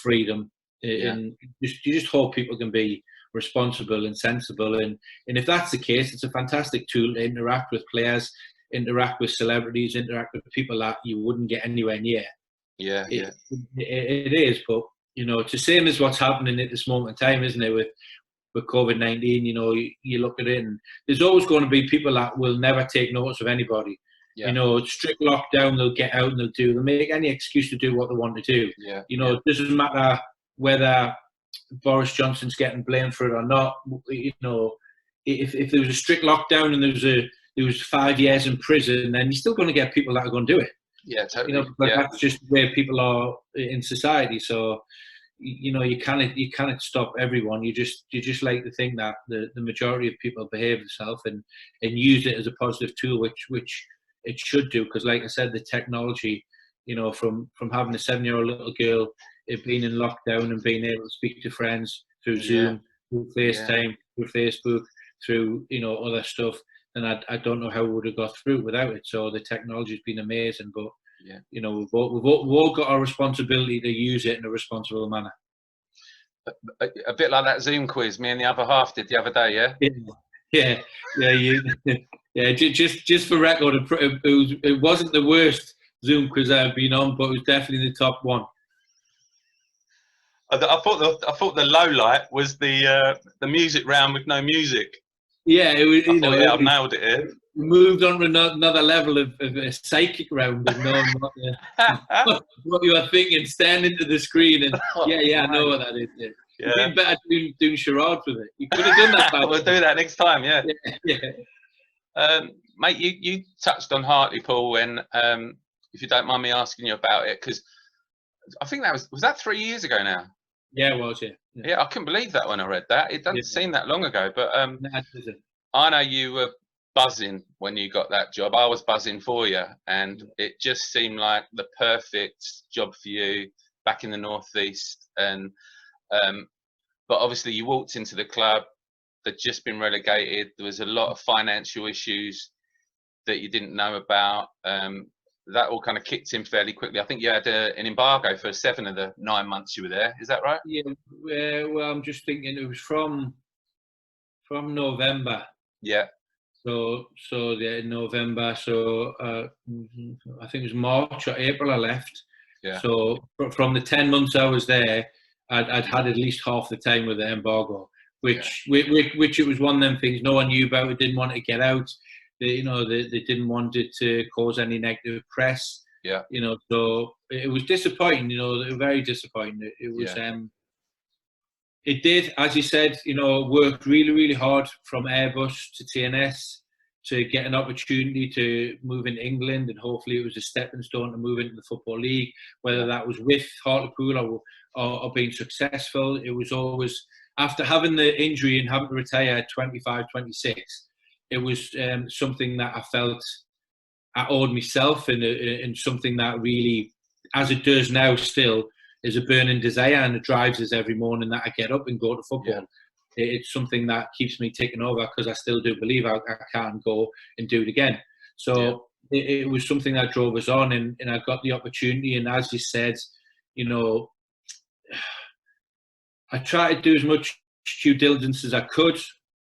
freedom. And you just hope people can be responsible and sensible. And if that's the case, it's a fantastic tool to interact with players, interact with celebrities, interact with people that you wouldn't get anywhere near. It is, but you know, it's the same as what's happening at this moment in time, isn't it? With COVID-19, you know, you look at it, and there's always going to be people that will never take notice of anybody. You know, strict lockdown, they'll get out and they'll make any excuse to do what they want to do. You know, it doesn't matter whether Boris Johnson's getting blamed for it or not. You know, if there was a strict lockdown and there was 5 years in prison, then you're still going to get people that are going to do it. Yeah, totally. You know, but that's just where people are in society. So, you know, you cannot stop everyone. You just like to think that the majority of people behave themselves and use it as a positive tool, which it should do. Because, like I said, the technology, you know, from having a 7-year-old little girl being in lockdown and being able to speak to friends through Zoom, through FaceTime, through Facebook, through, you know, other stuff. And I don't know how we would have got through it without it. So the technology's been amazing, but you know, we've all got our responsibility to use it in a responsible manner. A bit like that Zoom quiz me and the other half did the other day, Just for record, it wasn't the worst Zoom quiz I've been on, but it was definitely the top one. I thought the low light was the music round with no music. Yeah, it was. You know, I've nailed it here. Moved on to another level of a psychic round of knowing what you are thinking, staring into the screen, and I know what that is. You'd be better doing charades with it. You could have done that. We'll do that next time. Mate, you touched on Hartley, Paul, and if you don't mind me asking you about it, because I think that was that 3 years ago now. Yeah, it was. Yeah, I couldn't believe that when I read that. It doesn't seem that long ago, but I know you were buzzing when you got that job. I was buzzing for you, and it just seemed like the perfect job for you back in the Northeast. And but obviously you walked into the club, they'd just been relegated. There was a lot of financial issues that you didn't know about. That all kind of kicked in fairly quickly. I think you had an embargo for 7 of the 9 months you were there. Is that right? Yeah. Well, I'm just thinking it was from November. Yeah. So November. So I think it was March or April I left. Yeah. So from the 10 months I was there, I'd had at least half the time with the embargo, which it was one of them things no one knew about. It didn't want to get out. They didn't want it to cause any negative press. Yeah. You know, so it was disappointing. You know, very disappointing. It was. It did, as you said, you know, worked really, really hard from Airbus to TNS to get an opportunity to move into England, and hopefully it was a stepping stone to move into the Football League. Whether that was with Hartlepool or being successful, it was always, after having the injury and having to retire at 25, 26, it was something that I felt I owed myself, and something that really, as it does now still, is a burning desire, and it drives us every morning that I get up and go to football. It's something that keeps me ticking over, because I still do believe I can go and do it again. So it was something that drove us on, and I got the opportunity. And as you said, you know, I tried to do as much due diligence as I could.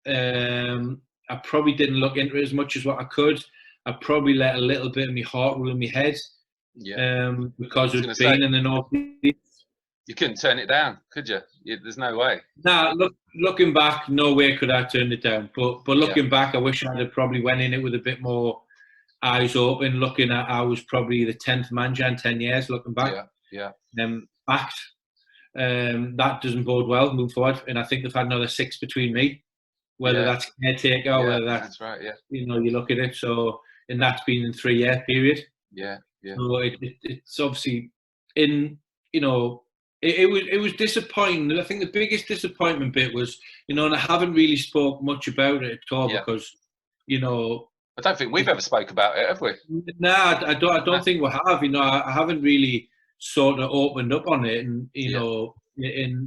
I probably didn't look into it as much as what I could. I probably let a little bit of my heart rule in my head. Because of being in the Northeast. You couldn't turn it down, could you? There's no way. Nah, looking back, no way could I turn it down. But looking back, I wish I'd have probably went in it with a bit more eyes open. Looking at, I was probably the 10th manager in 10 years. Looking back, backed that doesn't bode well moving forward. And I think they've had another 6 between me, whether that's caretaker, Yeah, whether that's right. Yeah, you look at it. So, and that's been in 3-year period. yeah. So it's obviously in, it was disappointing. I think the biggest disappointment bit was, and I haven't really spoke much about it at all because, I don't think we've ever spoke about it, have we? Nah, I don't think we have. I haven't really sort of opened up on it, and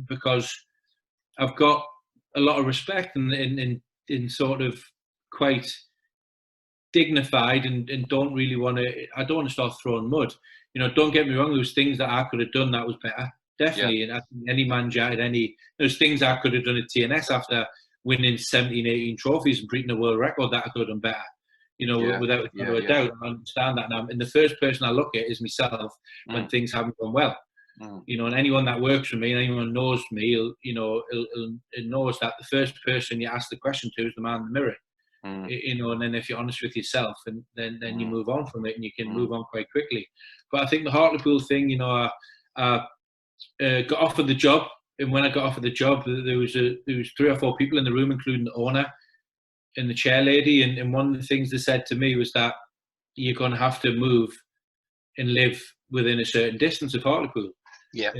because I've got a lot of respect and in sort of quite dignified and don't really want to. I don't want to start throwing mud. Don't get me wrong. There was things that I could have done that was better, definitely. And I think any manager had there's things I could have done at TNS after winning 17, 18 trophies and breaking the world record that I could have done better. Without a doubt. I understand that. And the first person I look at is myself when things haven't gone well. And anyone that works for me, and anyone knows me, knows that the first person you ask the question to is the man in the mirror. And then if you're honest with yourself, and then you move on from it, and you can move on quite quickly. But I think the Hartlepool thing, I got offered the job, and when I got offered the job, there was 3 or 4 people in the room, including the owner and the chair lady, and one of the things they said to me was that you're going to have to move and live within a certain distance of Hartlepool. Yeah.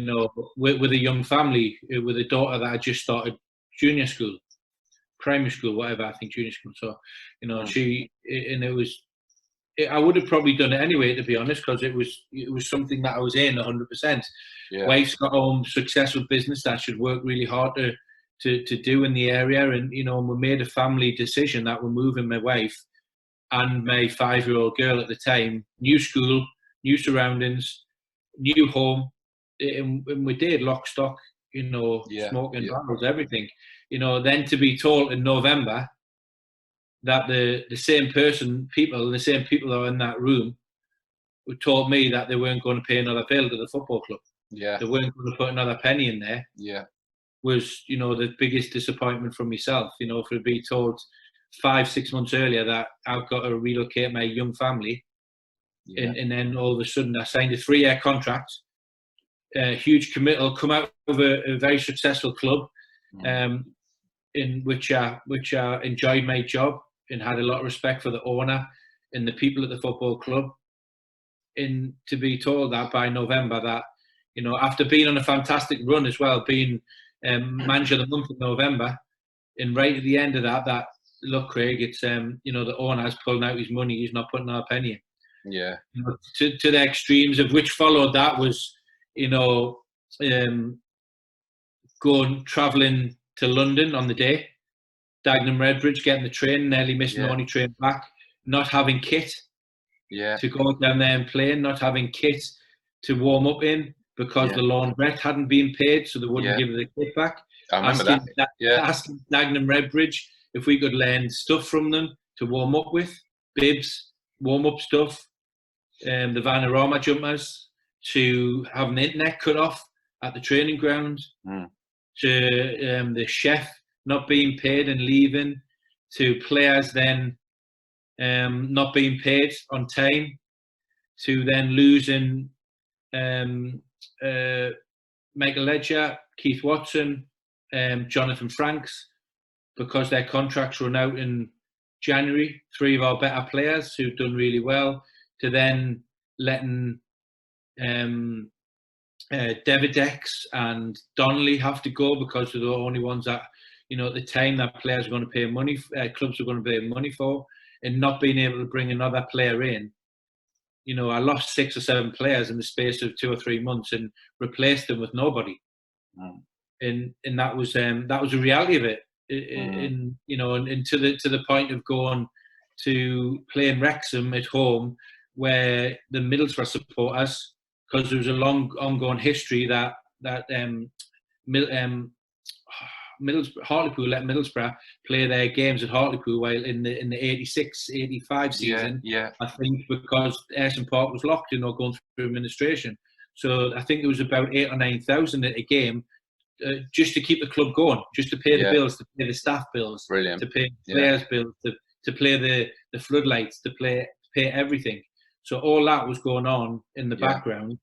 With a young family, with a daughter that had just started junior school, primary school, whatever. I think junior school. So, I would have probably done it anyway, to be honest, because it was something that I was in 100%. Yeah. Wife's got her own successful business that should work really hard to do in the area, and we made a family decision that we're moving my wife and my 5-year-old girl at the time, new school, new surroundings, new home, and we did lock, stock, smoking barrels, everything. Then to be told in November that the same people that were in that room who told me that they weren't going to pay another bill to the football club. Yeah. They weren't going to put another penny in there. Yeah. Was, the biggest disappointment from myself, to be told 5-6 months earlier that I've got to relocate my young family. Yeah. And then all of a sudden I signed a 3-year contract, a huge committal, come out of a very successful club, in which I enjoyed my job and had a lot of respect for the owner and the people at the football club. And to be told that by November that, after being on a fantastic run as well, being manager of the month of November, and right at the end of that look, Craig, it's the owner's pulling out his money, he's not putting our penny in. Yeah. To the extremes of which followed that was, going travelling to London on the day, Dagenham Redbridge, getting the train, nearly missing the only train back, not having kit to go down there and play, not having kit to warm up in because the laundrette hadn't been paid, so they wouldn't give the kit back. I remember that. Asking Dagenham Redbridge if we could lend stuff from them to warm up with, bibs, warm-up stuff, the Vanarama jumpers, to have an internet cut off at the training ground, to the chef not being paid and leaving, to players then not being paid on time, to then losing Michael Ledger, Keith Watson, Jonathan Franks, because their contracts run out in January. 3 of our better players who've done really well, to then letting Devidex and Donnelly have to go because they're the only ones that, at the time that players are going to pay money, clubs are going to pay money for, and not being able to bring another player in. I lost 6 or 7 players in the space of 2 or 3 months and replaced them with nobody. And that was the reality of it. And to the point of going to playing Wrexham at home, where the Middlesbrough supporters, because there was a long ongoing history that Hartlepool let Middlesbrough play their games at Hartlepool while in the 86-85 season. I think because Ayresome Park was locked in or going through administration. So I think there was about 8,000 or 9,000 at a game, just to keep the club going, just to pay the bills, to pay the staff bills, to pay players' bills, to play the floodlights, to pay everything. So all that was going on in the background,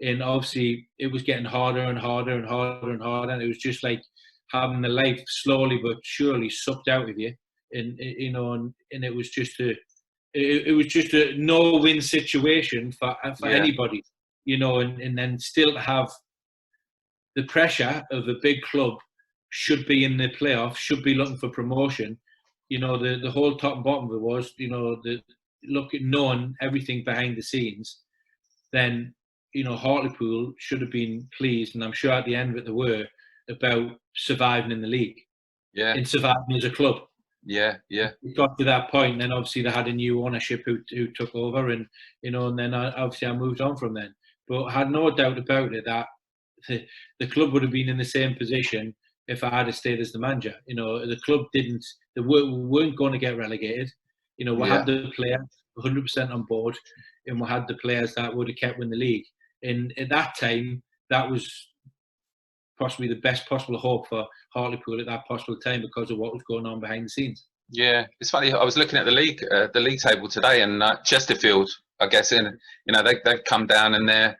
and obviously it was getting harder and harder and harder and harder, and it was just like having the life slowly but surely sucked out of you, and and it was just a no-win situation for anybody, and then still to have the pressure of a big club, should be in the playoffs, should be looking for promotion. The whole top and bottom of it was, knowing everything behind the scenes, then, Hartlepool should have been pleased, and I'm sure at the end of it they were, about surviving in the league. Yeah. And surviving as a club. Yeah. It got to that point, and then obviously they had a new ownership who took over, and and then obviously I moved on from then. But I had no doubt about it that the club would have been in the same position if I had stayed as the manager. The club weren't going to get relegated. We had the players 100% on board, and we had the players that would have kept winning the league. And at that time, that was possibly the best possible hope for Hartlepool at that possible time, because of what was going on behind the scenes. Yeah, it's funny. I was looking at the league table today, and Chesterfield, I guess, they've come down and they're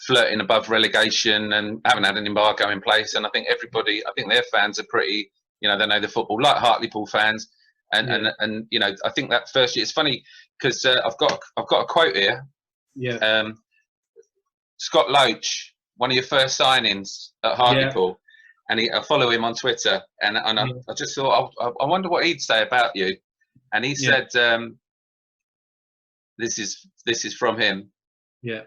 flirting above relegation and haven't had an embargo in place. And I think their fans are pretty, they know the football, like Hartlepool fans. And I think that first year, it's funny because I've got a quote here. Yeah. Scott Loach, one of your first signings at Hartlepool, and I follow him on Twitter, and I just thought, I wonder what he'd say about you. And he said, this is from him. Yeah.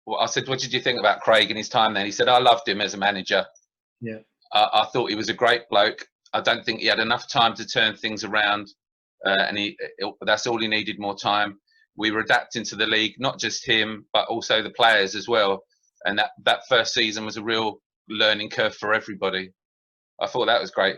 Well, I said, what did you think about Craig and his time then? He said, I loved him as a manager. Yeah. I thought he was a great bloke. I don't think he had enough time to turn things around, and that's all he needed, more time. We were adapting to the league, not just him, but also the players as well. And that first season was a real learning curve for everybody. I thought that was great.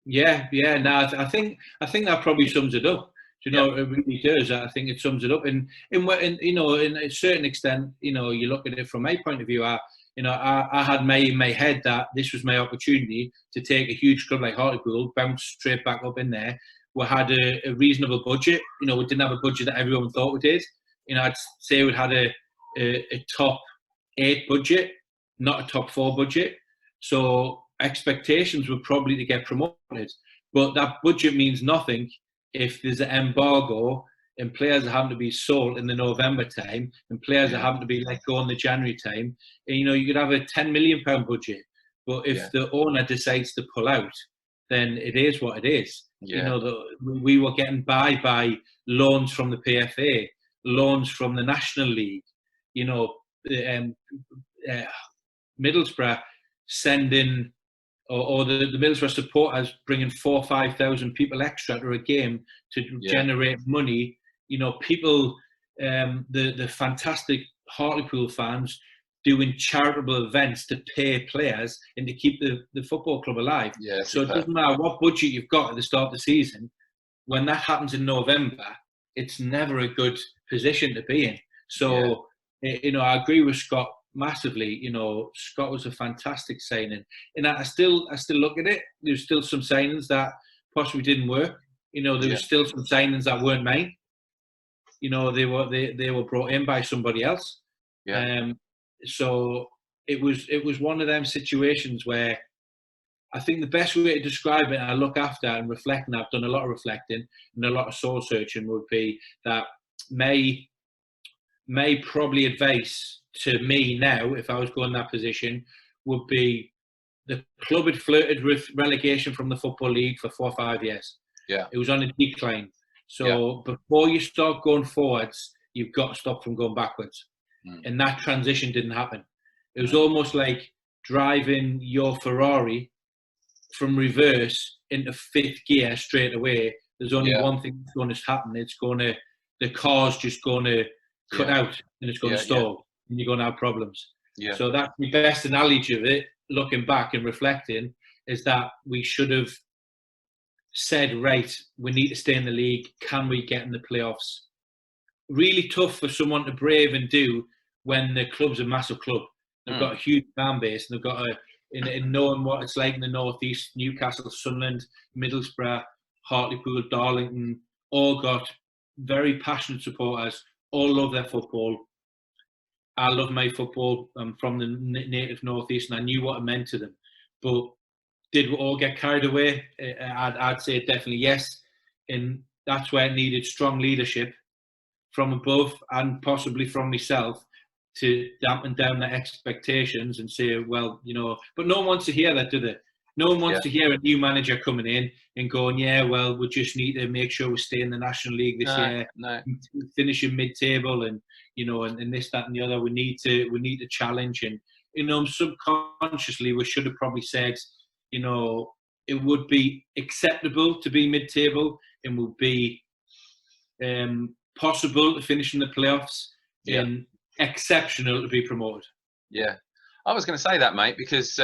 Yeah. No, I think that probably sums it up. It really does. I think it sums it up. And in a certain extent, you look at it from my point of view. I had in my head that this was my opportunity to take a huge club like Hartlepool, bounce straight back up in there. We had a reasonable budget. We didn't have a budget that everyone thought we did. I'd say we had a top 8 budget, not a top 4 budget. So expectations were probably to get promoted. But that budget means nothing if there's an embargo and players are having to be sold in the November time, and players are having to be let go in the January time. And, you could have a £10 million budget, but if the owner decides to pull out, then it is what it is. Yeah. We were getting by loans from the PFA, loans from the National League. Middlesbrough sending, or the Middlesbrough supporters bringing 4,000 or 5,000 people extra to a game to generate money. People, the fantastic Hartlepool fans doing charitable events to pay players and to keep the football club alive. Yeah, so it doesn't matter what budget you've got at the start of the season. When that happens in November, it's never a good position to be in. So, I agree with Scott massively. Scott was a fantastic signing, and I still look at it. There's still some signings that possibly didn't work. There was still some signings that weren't mine. They were brought in by somebody else. Yeah. So it was one of them situations where I think the best way to describe it, and I look after and reflect, and I've done a lot of reflecting and a lot of soul searching, would be that may probably advice to me now, if I was going in that position, would be the club had flirted with relegation from the Football League for 4 or 5 years. Yeah. It was on a decline. So before you start going forwards, you've got to stop from going backwards. And that transition didn't happen. It was almost like driving your Ferrari from reverse into 5th gear straight away. There's only one thing that's going to happen. The car's just going to cut out, and it's going to stall, and you're going to have problems. Yeah. So that's the best analogy of it, looking back and reflecting, is that we should have said, right, we need to stay in the league. Can we get in the playoffs? Really tough for someone to brave and do when the club's a massive club. They've got a huge fan base, and they've got in knowing what it's like in the northeast, Newcastle, Sunderland, Middlesbrough, Hartlepool, Darlington, all got very passionate supporters all love their football. I love my football. I'm from the native northeast, and I knew what it meant to them. But did we all get carried away? I'd say definitely yes. And that's where it needed strong leadership from above and possibly from myself to dampen down the expectations and say, well, but no one wants to hear that, do they? No one wants to hear a new manager coming in and going, yeah, well, we just need to make sure we stay in the National League this year, finishing mid-table, and and this, that, and the other. We need to challenge, and subconsciously we should have probably said, it would be acceptable to be mid-table and would be possible to finish in the playoffs, and exceptional to be promoted. Yeah, I was going to say that, mate, because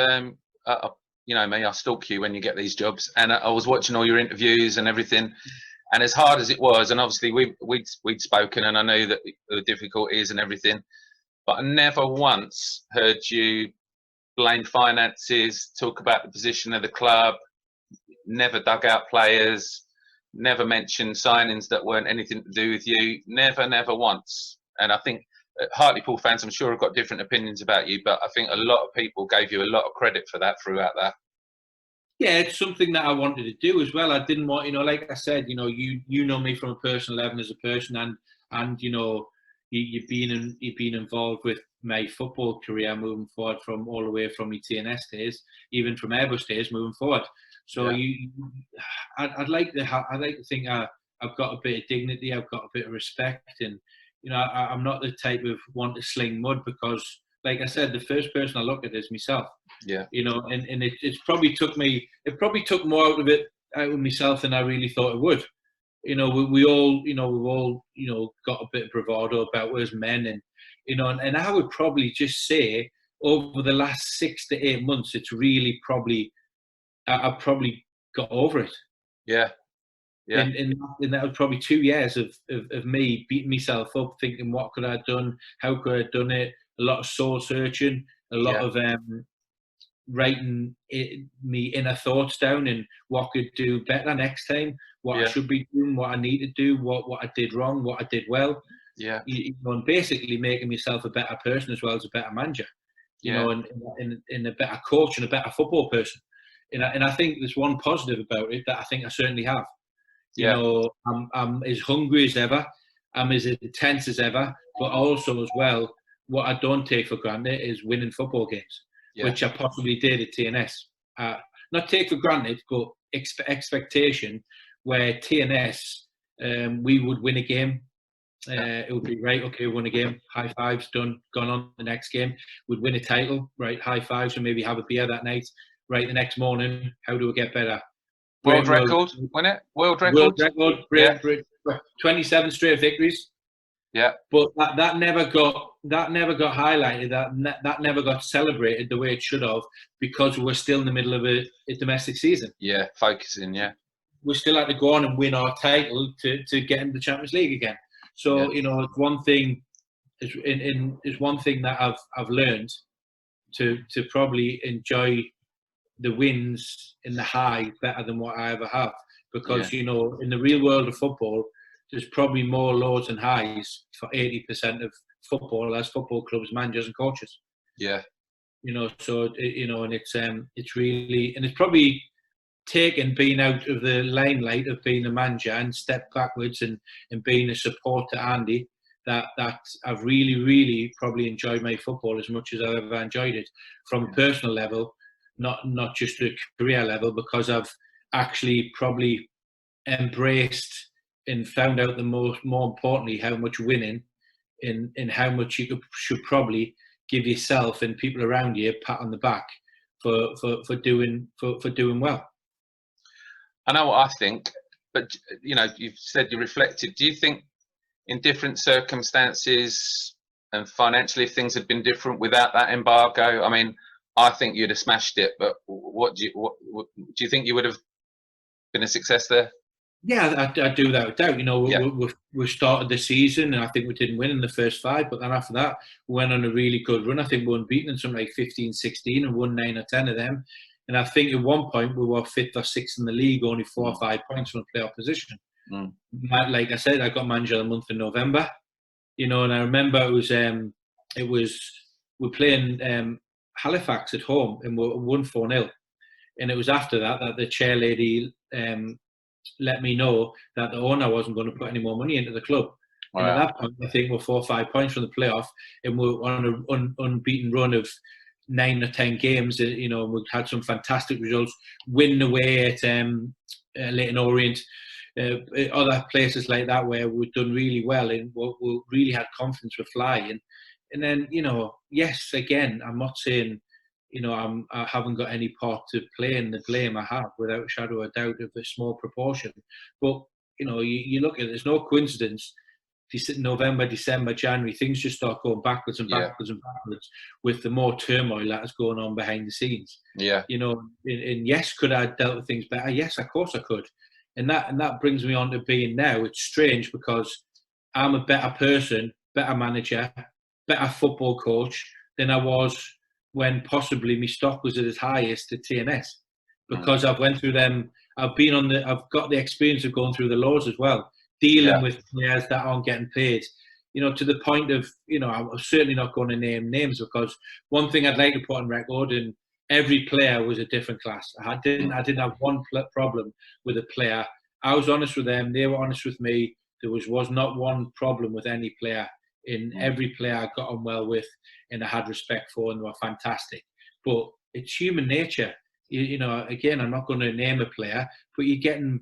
you know me, I stalk you when you get these jobs, and I was watching all your interviews and everything. And as hard as it was, and obviously we'd spoken, and I knew that the difficulties and everything, but I never once heard you blame finances, talk about the position of the club, never dug out players, never mentioned signings that weren't anything to do with you, never once. And I think Hartlepool fans, I'm sure, have got different opinions about you, but I think a lot of people gave you a lot of credit for that throughout that. Yeah, it's something that I wanted to do as well. I didn't want, like I said, you know me from a personal level as a person, and you've been involved with my football career moving forward, from all the way from my TNS days, even from Airbus days moving forward. So I'd like to think I've got a bit of dignity, I've got a bit of respect, and I'm not the type of want to sling mud, because, like I said, the first person I look at is myself. Yeah. And it probably took more out of myself than I really thought it would. We've all got a bit of bravado about us men, and I would probably just say over the last 6 to 8 months, it's really I've probably got over it. Yeah. Yeah. And that was probably 2 years of me beating myself up, thinking, what could I have done? How could I have done it? A lot of soul searching, a lot of writing me inner thoughts down, and what I could do better next time, what I should be doing, what I need to do, what I did wrong, what I did well. Yeah. And basically making myself a better person as well as a better manager. And a better coach and a better football person. And I think there's one positive about it that I think I certainly have. I'm as hungry as ever. I'm as intense as ever. But also as well, what I don't take for granted is winning football games, which I possibly did at TNS. Not take for granted, but expectation, where TNS, we would win a game. It would be, right, okay, we won a game, high fives, done, gone on the next game. We'd win a title, right, high fives, and maybe have a beer that night. Right, the next morning, how do we get better? World record, wasn't it? World record. 27 straight victories. Yeah. But that never got highlighted. That never got celebrated the way it should have, because we're still in the middle of a domestic season. Yeah, focusing. Yeah. We still had to go on and win our title to get into the Champions League again. So it's one thing. It's one thing that I've learned to probably enjoy the wins in the high better than what I ever have, because in the real world of football, there's probably more lows and highs for 80% of football as football clubs, managers, and coaches. Yeah. So and it's really, and it's probably taken being out of the limelight of being a manager and step backwards and being a support to Andy, that I've really, really probably enjoyed my football as much as I've ever enjoyed it from a personal level. Not just a career level, because I've actually probably embraced and found out more importantly how much winning and how much you should probably give yourself and people around you a pat on the back for doing well. I know what I think, but you've said you reflected. Do you think in different circumstances and financially, if things had been different without that embargo? I mean, I think you'd have smashed it, but what do you think you would have been a success there? Yeah, I do that without doubt. We started the season, and I think we didn't win in the first 5, but then after that, we went on a really good run. I think we were unbeaten in something like 15, 16, and won 9 or 10 of them. And I think at one point we were 5th or 6th in the league, only 4 or 5 points from a playoff position. Like I said, I got manager of the month in November. you know. And I remember it was we're playing Halifax at home, and we won 4-0. And it was after that the chair lady let me know that the owner wasn't going to put any more money into the club. And at that point, I think we're 4 or 5 points from the playoff, and we're on an unbeaten run of 9 or 10 games. You know, we've had some fantastic results, winning away at Leyton Orient, other places like that where we've done really well, and we really had confidence with flying. And then, you know, yes, again, I'm not saying, you know, I haven't got any part to play in the blame. I have, without a shadow of a doubt, of a small proportion. But, you know, you look at it, there's no coincidence. November, December, January, things just start going backwards and backwards and backwards with the more turmoil that's going on behind the scenes. Yeah. You know, and yes, could I have dealt with things better? Yes, of course I could. And that brings me on to being now. It's strange because I'm a better person, better manager, better football coach than I was when possibly my stock was at its highest at TNS, because I've went through them. I've got the experience of going through the laws as well, dealing with players that aren't getting paid, you know, to the point of, you know, I'm certainly not going to name names, because one thing I'd like to put on record, and every player was a different class. I didn't have one problem with a player. I was honest with them. They were honest with me. There was not one problem with any player. In every player I got on well with, and I had respect for, and they were fantastic. But it's human nature. You know, again, I'm not going to name a player, but you're getting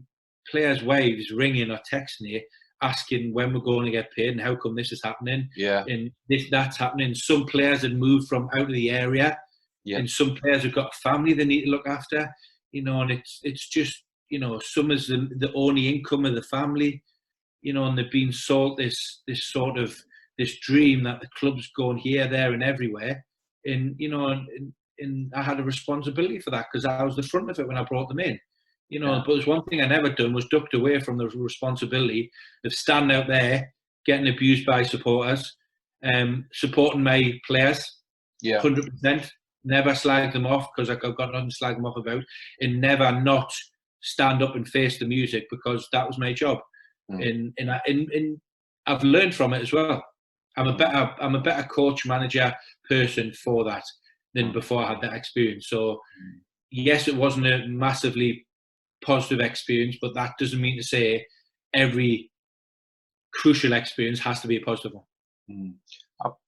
players' wives ringing or texting you, asking when we're going to get paid and how come this is happening. Yeah. And that's happening. Some players have moved from out of the area, and some players have got a family they need to look after. You know, and it's just, you know, some is the only income of the family. You know, and they've been sold this sort of this dream that the club's going here, there, and everywhere. And, you know, and I had a responsibility for that, because I was the front of it when I brought them in. You know, but there's one thing I never done was ducked away from the responsibility of standing out there, getting abused by supporters, supporting my players, 100%. Never slag them off, because I've got nothing to slag them off about, and never not stand up and face the music, because that was my job. And I've learned from it as well. I'm a better coach, manager, person for that than before I had that experience. So yes, it wasn't a massively positive experience, but that doesn't mean to say every crucial experience has to be a positive one.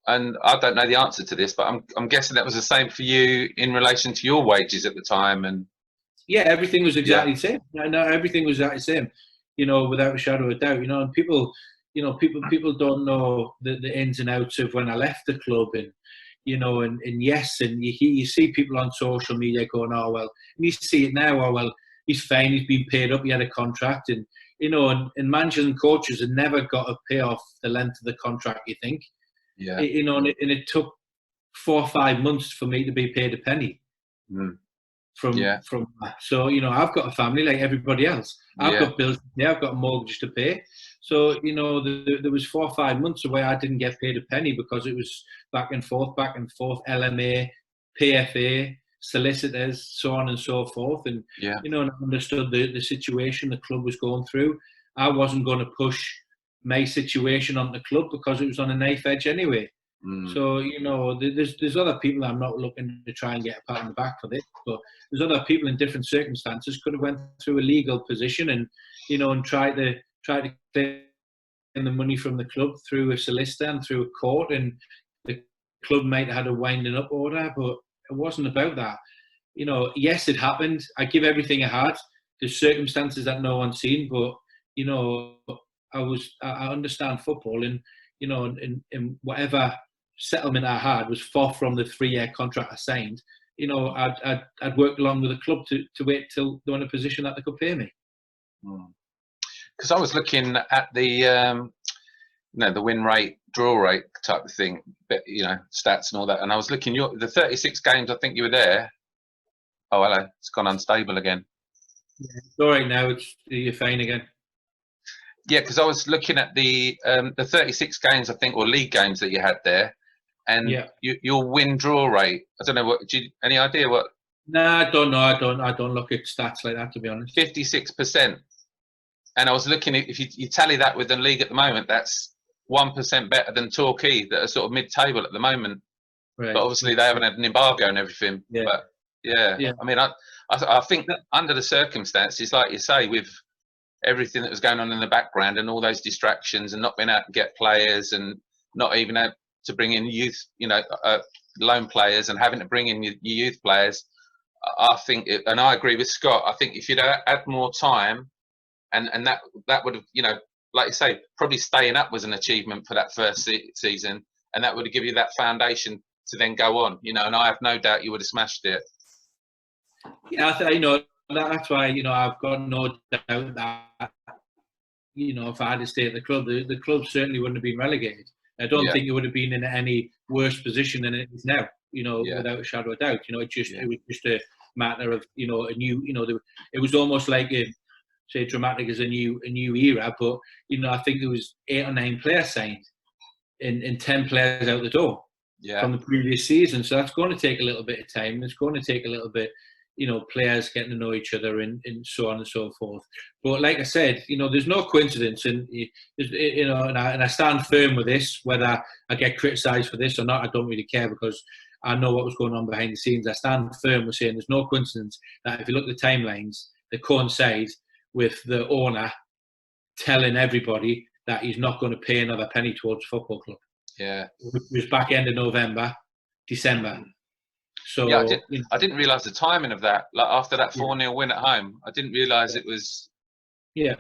And I don't know the answer to this, but I'm guessing that was the same for you in relation to your wages at the time. And yeah, everything was exactly the same. No, everything was exactly the same. You know, without a shadow of a doubt. You know, and people don't know the ins and outs of when I left the club, and you know, and yes, and you see people on social media going, oh well, and you see it now, oh well, he's fine, he's been paid up, he had a contract, and you know, and managers and coaches have never got a payoff the length of the contract. You think, you know, and it took 4 or 5 months for me to be paid a penny. From that. So, you know, I've got a family like everybody else. I've got bills to pay, I've got a mortgage to pay. So, you know, there was 4 or 5 months where I didn't get paid a penny, because it was back and forth, LMA, PFA, solicitors, so on and so forth. And, you know, and I understood the situation the club was going through. I wasn't going to push my situation on the club, because it was on a knife edge anyway. So, you know, there's other people, I'm not looking to try and get a pat on the back for this, but there's other people in different circumstances could have went through a legal position and, you know, and try to claim the money from the club through a solicitor and through a court, and the club might have had a winding up order, but it wasn't about that. You know, yes, it happened. I give everything I had. There's circumstances that no one's seen, but, you know, I understand football, and, you know, and whatever settlement I had was far from the 3-year contract I signed. You know, I'd worked along with the club to wait till they're in a position that they could pay me. Because I was looking at the, you know, the win rate, draw rate type of thing, but, you know, stats and all that. And I was looking, the 36 games I think you were there. Oh, hello, it's gone unstable again. Yeah, it's all right now. You're fine again. Yeah, because I was looking at the 36 games I think, or league games that you had there, and your win-draw rate. I don't know what. Any idea what? No, I don't know. I don't look at stats like that, to be honest. 56%. And I was looking at, if you tally that with the league at the moment, that's 1% better than Torquay, that are sort of mid-table at the moment. Right. But obviously they haven't had an embargo and everything. Yeah. But yeah, Yeah. I mean, I think that under the circumstances, like you say, with everything that was going on in the background and all those distractions and not being able to get players and not even able to bring in youth, loan players, and having to bring in your youth players, I think, and I agree with Scott, I think if you'd had more time, and that would have, like you say, probably staying up was an achievement for that first season, and that would have given you that foundation to then go on, and I have no doubt you would have smashed it. Yeah, that's why, I've got no doubt that, if I had to stay at the club certainly wouldn't have been relegated. I don't think it would have been in any worse position than it is now, without a shadow of doubt. It was just a matter of, a new, it was almost like say dramatic as a new era, but, I think there was 8 or 9 players signed and 10 players out the door from the previous season. So that's going to take a little bit of time. It's going to take a little bit, players getting to know each other and so on and so forth. But like I said, there's no coincidence, and and I stand firm with this. Whether I get criticised for this or not, I don't really care, because I know what was going on behind the scenes. I stand firm with saying there's no coincidence that if you look at the timelines, they coincide with the owner telling everybody that he's not going to pay another penny towards the football club. Yeah, it was back end of November, December. So yeah, I didn't realise the timing of that. Like after that 4-0 win at home, I didn't realise it was. Yeah.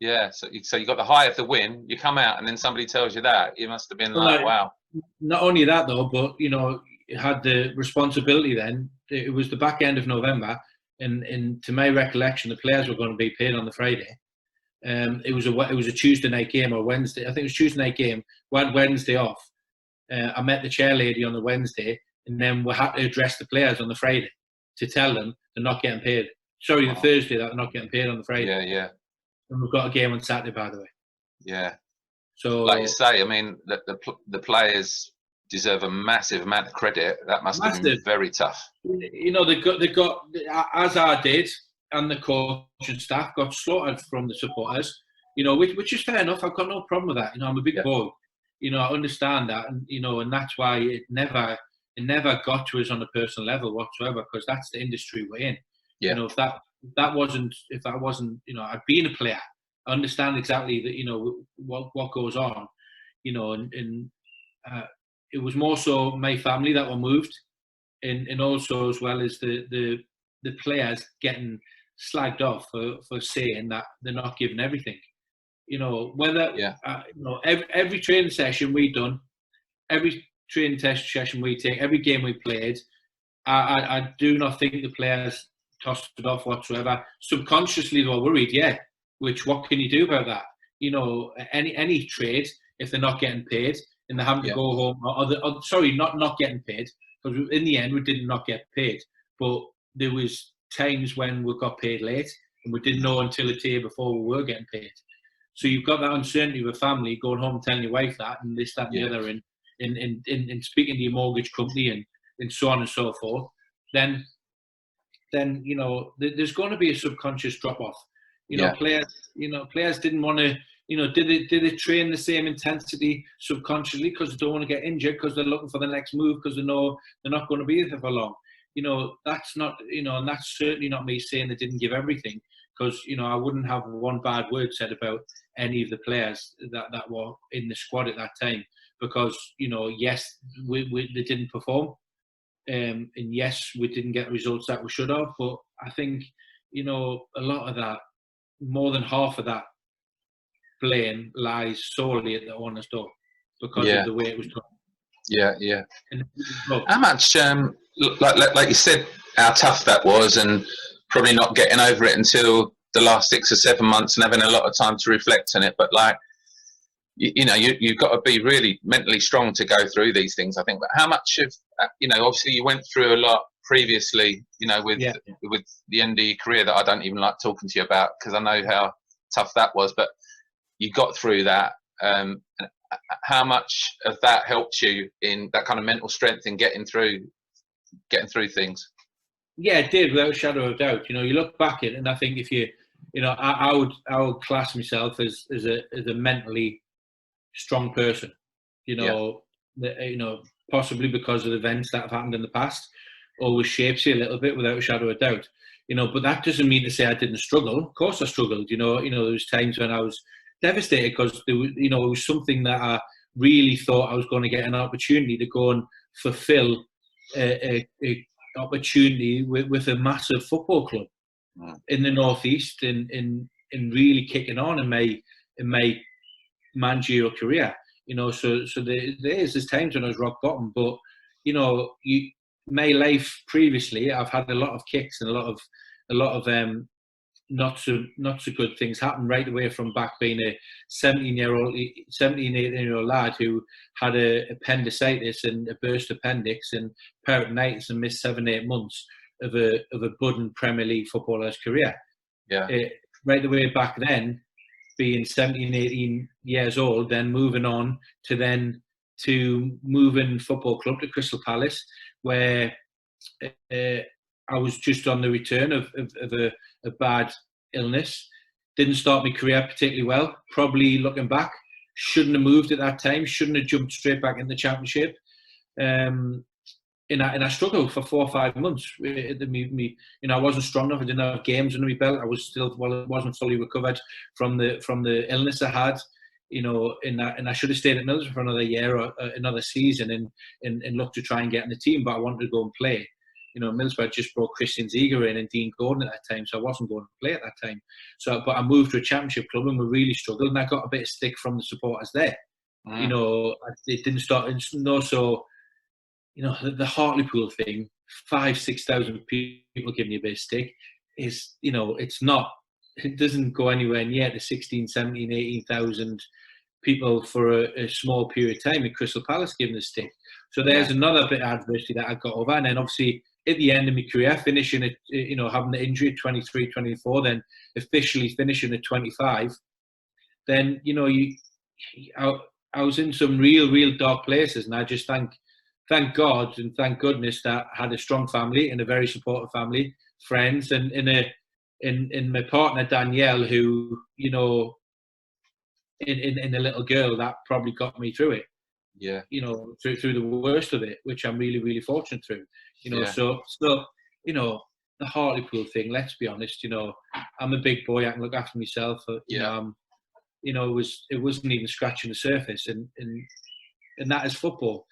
Yeah. So you got the high of the win. You come out, and then somebody tells you that. You must have been like, wow. Not only that though, but it had the responsibility. Then it was the back end of November, and to my recollection, the players were going to be paid on the Friday. It was a Tuesday night game or Wednesday. I think it was Tuesday night game. We had Wednesday off. I met the chair lady on the Wednesday, and then we had to address the players on the Friday to tell them they're not getting paid. Sorry, the Thursday that they're not getting paid on the Friday. Yeah, yeah. And we've got a game on Saturday, by the way. Yeah. So, like you say, I mean, the players deserve a massive amount of credit. That must have been very tough. They got as I did, and the coach and staff got slaughtered from the supporters. Which is fair enough. I've got no problem with that. I'm a big boy. I understand that, and and that's why it never got to us on a personal level whatsoever, because that's the industry we're in. Yeah. If that wasn't, I'd been a player, I understand exactly that, what goes on, and it was more so my family that were moved, and also as well as the players getting slagged off for saying that they're not giving everything. Whether every training session we done, every training test session we take, every game we played, I do not think the players tossed it off whatsoever. Subconsciously they were worried, what can you do about that? Any trade, if they're not getting paid and they're having to go home, not getting paid, because in the end we did not get paid, but there was times when we got paid late and we didn't know until a day before we were getting paid. So you've got that uncertainty with family, going home and telling your wife that, and this, that, and the other, and speaking to your mortgage company and so on and so forth. Then there's going to be a subconscious drop off. Players didn't want to. Did they train the same intensity subconsciously because they don't want to get injured, because they're looking for the next move, because they know they're not going to be there for long. That's not. And that's certainly not me saying they didn't give everything, because I wouldn't have one bad word said about any of the players that were in the squad at that time, because yes, they didn't perform, and yes, we didn't get the results that we should have. But I think a lot of that, more than half of that blame lies solely at the owner's door because of the way it was done. Yeah. How much, like you said, how tough that was, and probably not getting over it until the last 6 or 7 months and having a lot of time to reflect on it. But you've got to be really mentally strong to go through these things, I think. But how much of, obviously you went through a lot previously, with the ND career that I don't even like talking to you about, because I know how tough that was. But you got through that. How much of that helped you in that kind of mental strength in getting through things? Yeah, it did, without a shadow of doubt. You look back at it, and I think if I would class myself as a mentally strong person. Possibly because of events that have happened in the past, always shapes you a little bit without a shadow of doubt. But that doesn't mean to say I didn't struggle. Of course I struggled. There was times when I was devastated because it was something that I really thought I was going to get an opportunity to go and fulfill a opportunity with a massive football club in the northeast, in really kicking on in my managerial career. So there's times when I was rock bottom, but my life previously, I've had a lot of kicks and a lot of not so good things happen right away from back being a 18-year-old lad who had a appendicitis and a burst appendix and peritonitis and missed 7-8 months of a budding Premier League footballer's career. Yeah. Right away back then, being 17, 18 years old, then moving on to moving football club to Crystal Palace, where I was just on the return of a bad illness. Didn't start my career particularly well. Probably looking back, shouldn't have moved at that time. Shouldn't have jumped straight back in the Championship. And I struggled for 4 or 5 months. I wasn't strong enough. I didn't have games under my belt. I wasn't fully recovered from the illness I had. And I should have stayed at Middlesbrough for another year or another season and looked to try and get in the team. But I wanted to go and play. Middlesbrough just brought Christian Ziege in and Dean Gordon at that time, so I wasn't going to play at that time. But I moved to a Championship club and we really struggled, and I got a bit of stick from the supporters there. It didn't start. The Hartlepool thing, 5,000-6,000 people giving you a bit of stick is, it's not. It doesn't go anywhere near the 16, 17, 18,000 people for a small period of time at Crystal Palace giving a stick. So there's another bit of adversity that I got over, and then obviously at the end of my career, finishing at, having the injury at 23, 24, then officially finishing at 25, then, I was in some real dark places, and I just thank God and thank goodness that I had a strong family and a very supportive family, friends, and in my partner Danielle, who, in a little girl that probably got me through it. Yeah. Through the worst of it, which I'm really, really fortunate through. So the Hartlepool thing, let's be honest, I'm a big boy, I can look after myself. It wasn't even scratching the surface, and that is football.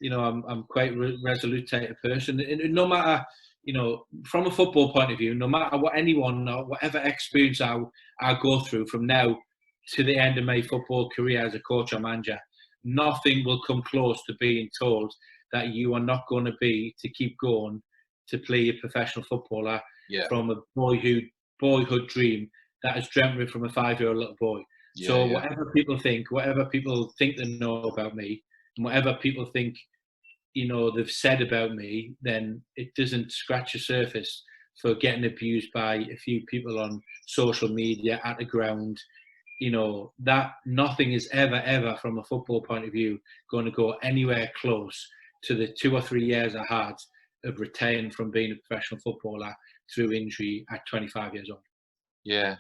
I'm quite a resolute type of person, and no matter, from a football point of view, no matter what anyone or whatever experience I go through from now to the end of my football career as a coach or manager, nothing will come close to being told that you are not going to keep going to play a professional footballer from a boyhood dream that is dreamt with from a 5-year-old little boy. Whatever people think they know about me, and whatever people think, they've said about me, then it doesn't scratch the surface for getting abused by a few people on social media, at the ground. That nothing is ever from a football point of view going to go anywhere close to the 2 or 3 years I had of retiring from being a professional footballer through injury at 25 years old. Yeah.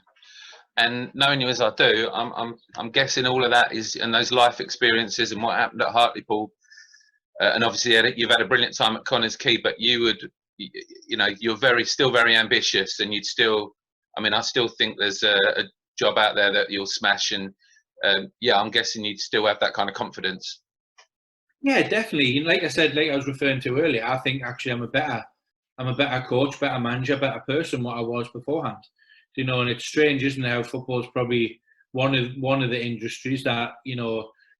And knowing you as I do, I'm guessing all of that is, and those life experiences and what happened at Hartlepool, and obviously you've had a brilliant time at Connors Quay, but you're still very ambitious, and I still think there's a job out there that you'll smash, and I'm guessing you'd still have that kind of confidence. Yeah, definitely. Like I said, like I was referring to earlier, I think actually I'm a better coach, better manager, better person than what I was beforehand. And it's strange, isn't it, how football is probably one of the industries that, you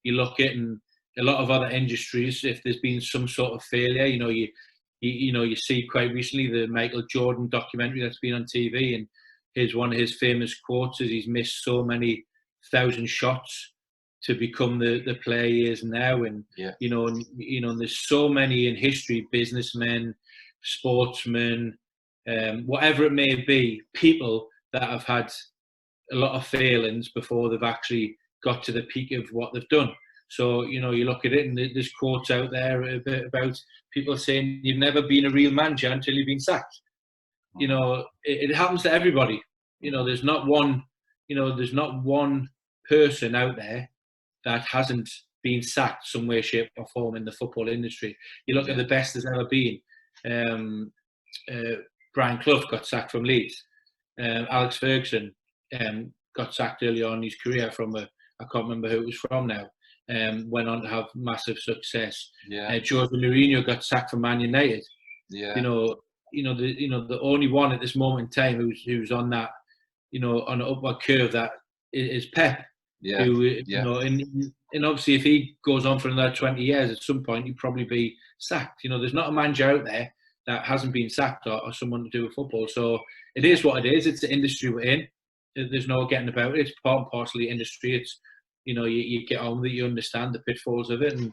look at, and a lot of other industries, if there's been some sort of failure, you see quite recently the Michael Jordan documentary that's been on TV, and one of his famous quotes is he's missed so many thousand shots to become the player he is now. And there's so many in history, businessmen, sportsmen, whatever it may be, people that have had a lot of failings before they've actually got to the peak of what they've done. So, you look at it, and there's quotes out there about people saying you've never been a real manager until you've been sacked. It happens to everybody. There's not one person out there that hasn't been sacked some way, shape or form in the football industry. You look at the best there's ever been. Brian Clough got sacked from Leeds. Alex Ferguson got sacked early on in his career from I can't remember who it was from now. Went on to have massive success. Jose Mourinho got sacked from Man United. The only one at this moment in time who's on that, on an upward curve, that is Pep. And obviously if he goes on for another 20 years, at some point he'd probably be sacked. There's not a manager out there that hasn't been sacked or someone to do with football. So it is what it is. It's the industry we're in. There's no getting about it. It's part and parcel of the industry. It's, you get on with it, you understand the pitfalls of it, and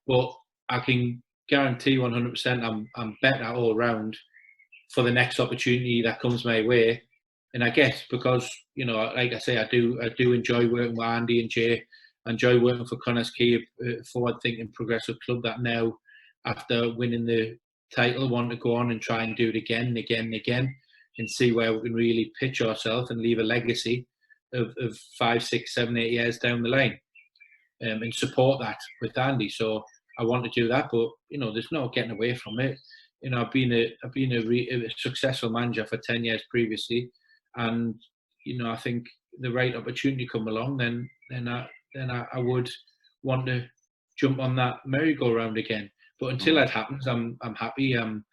but I can guarantee 100% I'm better all round for the next opportunity that comes my way. And I guess because like I say, I do enjoy working with Andy and Jay. I enjoy working for Connah's Quay, a forward-thinking, progressive club that now, after winning the title, want to go on and try and do it again and again and again, and see where we can really pitch ourselves and leave a legacy of 5, 6, 7, 8 years down the line, and support that with Andy. So I want to do that, but there's no getting away from it. I've been a successful manager for 10 years previously, and I think the right opportunity come along, then I would want to jump on that merry-go-round again. But until that happens, I'm happy. I'm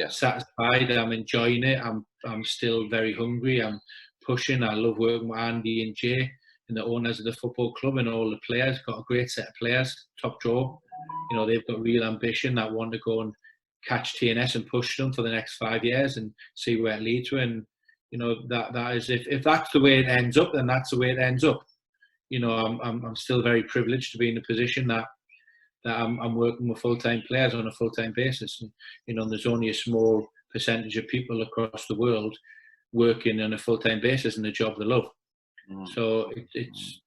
satisfied. I'm enjoying it. I'm still very hungry. I'm pushing. I love working with Andy and Jay and the owners of the football club and all the players. Got a great set of players, top draw. They've got real ambition that want to go and catch TNS and push them for the next 5 years and see where it leads to. And that is, if that's the way it ends up, then that's the way it ends up. I'm still very privileged to be in a position that I'm working with full-time players on a full-time basis. And, there's only a small percentage of people across the world working on a full-time basis in a job they love. So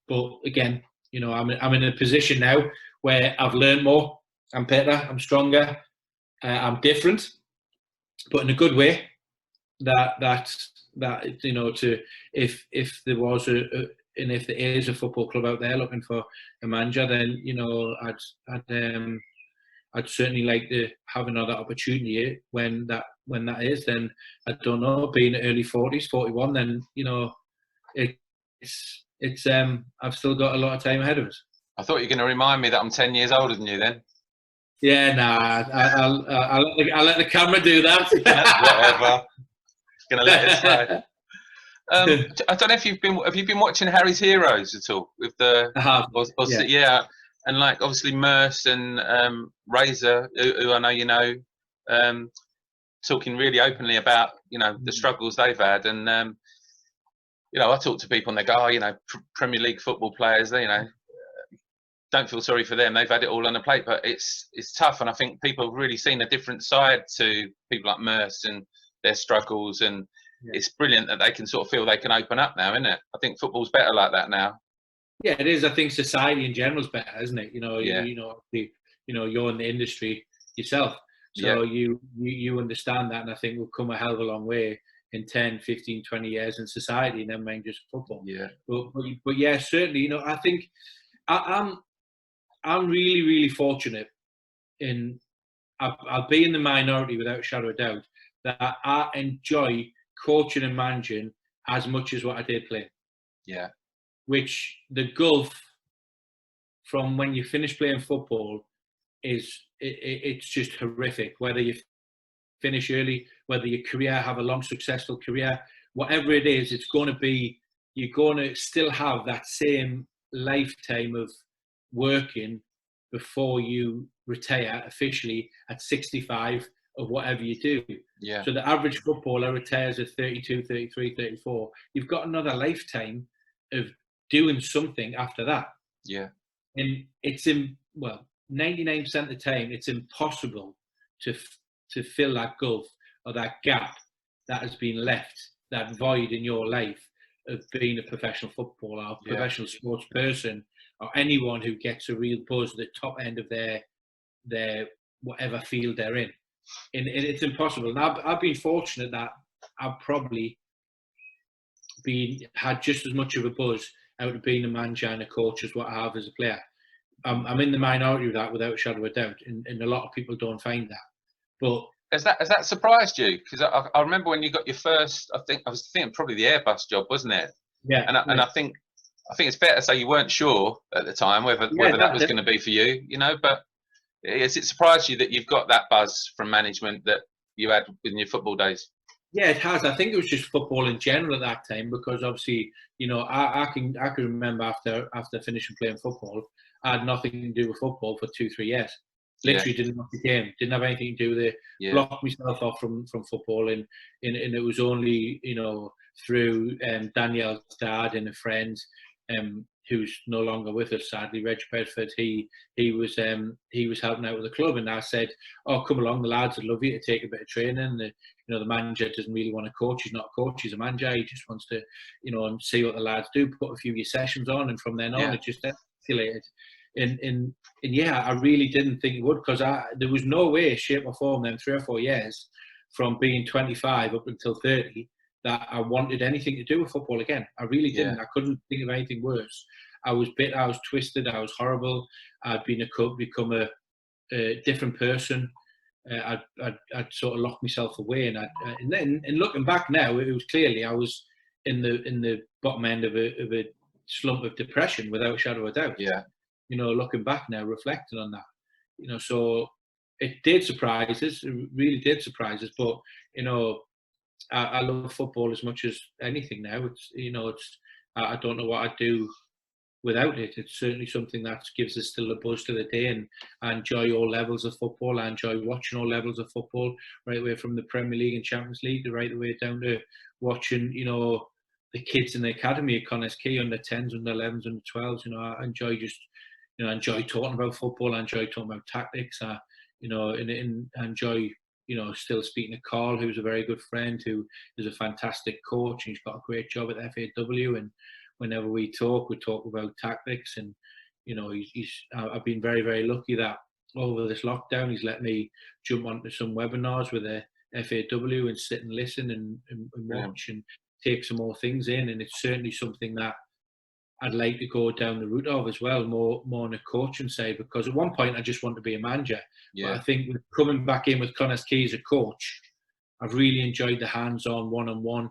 but again, I'm in a position now where I've learned more. I'm better. I'm stronger. I'm different, but in a good way. That to if there was and if there is a football club out there looking for a manager, then I'd certainly like to have another opportunity when that is. Then I don't know, being early 40s, 41, then it's I've still got a lot of time ahead of us. I thought you were going to remind me that I'm 10 years older than you then. Yeah, nah, I'll let the camera do that. Whatever. Going to let it slide. I don't know if have you been watching Harry's Heroes at all with the and like obviously Merce and Razor, who I know talking really openly about the struggles they've had, and I talk to people and they go, Premier League football players, they don't feel sorry for them, they've had it all on the plate, but it's tough, and I think people have really seen a different side to people like Merce and their struggles, and it's brilliant that they can sort of feel they can open up now, isn't it? I think football's better like that now. Yeah, it is. I think society in general is better, isn't it? You're in the industry yourself, so you understand that, and I think we've come a hell of a long way in 10, 15, 20 years in society, and never mind just football. Yeah. But yeah, certainly, I think I'm really, really fortunate I'll be in the minority without a shadow of doubt that I enjoy coaching and managing as much as what I did play. Yeah. Which the gulf from when you finish playing football it's just horrific. Whether you finish early, whether your career have a long successful career, whatever it is, it's going to be, you're going to still have that same lifetime of working before you retire officially at 65 of whatever you do. Yeah. So the average footballer retires at 32, 33, 34. You've got another lifetime of doing something after that. Yeah. And it's 99% of the time, it's impossible to fill that gulf or that gap that has been left, that void in your life of being a professional footballer or professional sports person, or anyone who gets a real buzz at the top end of their whatever field they're in. And it's impossible. And I've been fortunate that I've probably had just as much of a buzz out of being a manager and a coach as what I have as a player. I'm in the minority of that without a shadow of a doubt, and a lot of people don't find that. But has that surprised you? Because I remember when you got your first, I was thinking probably the Airbus job, wasn't it? yeah, And I think it's fair to say you weren't sure at the time whether that was going to be for you, you know. But has it surprised you that you've got that buzz from management that you had in your football days? Yeah, it has. I think it was just football in general at that time, because obviously, you know, I can remember after finishing playing football, I had nothing to do with football for 2-3 years. Literally didn't watch the game, didn't have anything to do with it. Blocked myself off from football, and it was only, you know, through Daniel's dad and a friend who's no longer with us, sadly, Reg Bedford. He was helping out with the club, and I said, "Oh, come along, the lads would love you to take a bit of training." You know, the manager doesn't really want to coach. He's not a coach. He's a manager. He just wants to, you know, see what the lads do, put a few of your sessions on, and from then on, it just escalated. And yeah, I really didn't think it would, because there was no way, shape or form, then 3 or 4 years from being 25 up until 30, that I wanted anything to do with football again. I really didn't. I couldn't think of anything worse. I was bitter, I was twisted, I was horrible. I'd become a different person. I'd sort of locked myself away, and then looking back now, it was clearly I was in the bottom end of a slump of depression, without a shadow of a doubt. Yeah. You know, looking back now, reflecting on that, you know, so it did surprise us. It really did surprise us. But you know, I love football as much as anything now. It's, you know, I don't know what I'd do without it. It's certainly something that gives us still a buzz to the day, and I enjoy all levels of football. I enjoy watching all levels of football, right away from the Premier League and Champions League, right the way down to watching, you know, the kids in the academy at Connah's Quay, under 10s, under 11s, under 12s. You know, I enjoy I enjoy talking about football. I enjoy talking about tactics. You know, and I enjoy, you know, still speaking to Carl, who's a very good friend, who is a fantastic coach, and he's got a great job at FAW. And whenever we talk about tactics, and you know, I've been very, very lucky that over this lockdown he's let me jump onto some webinars with the FAW and sit and listen and watch and take some more things in. And it's certainly something that I'd like to go down the route of as well, more on the coaching side, because at one point I just want to be a manager. But I think with coming back in with Connah's Quay as a coach, I've really enjoyed the hands-on, one-on-one,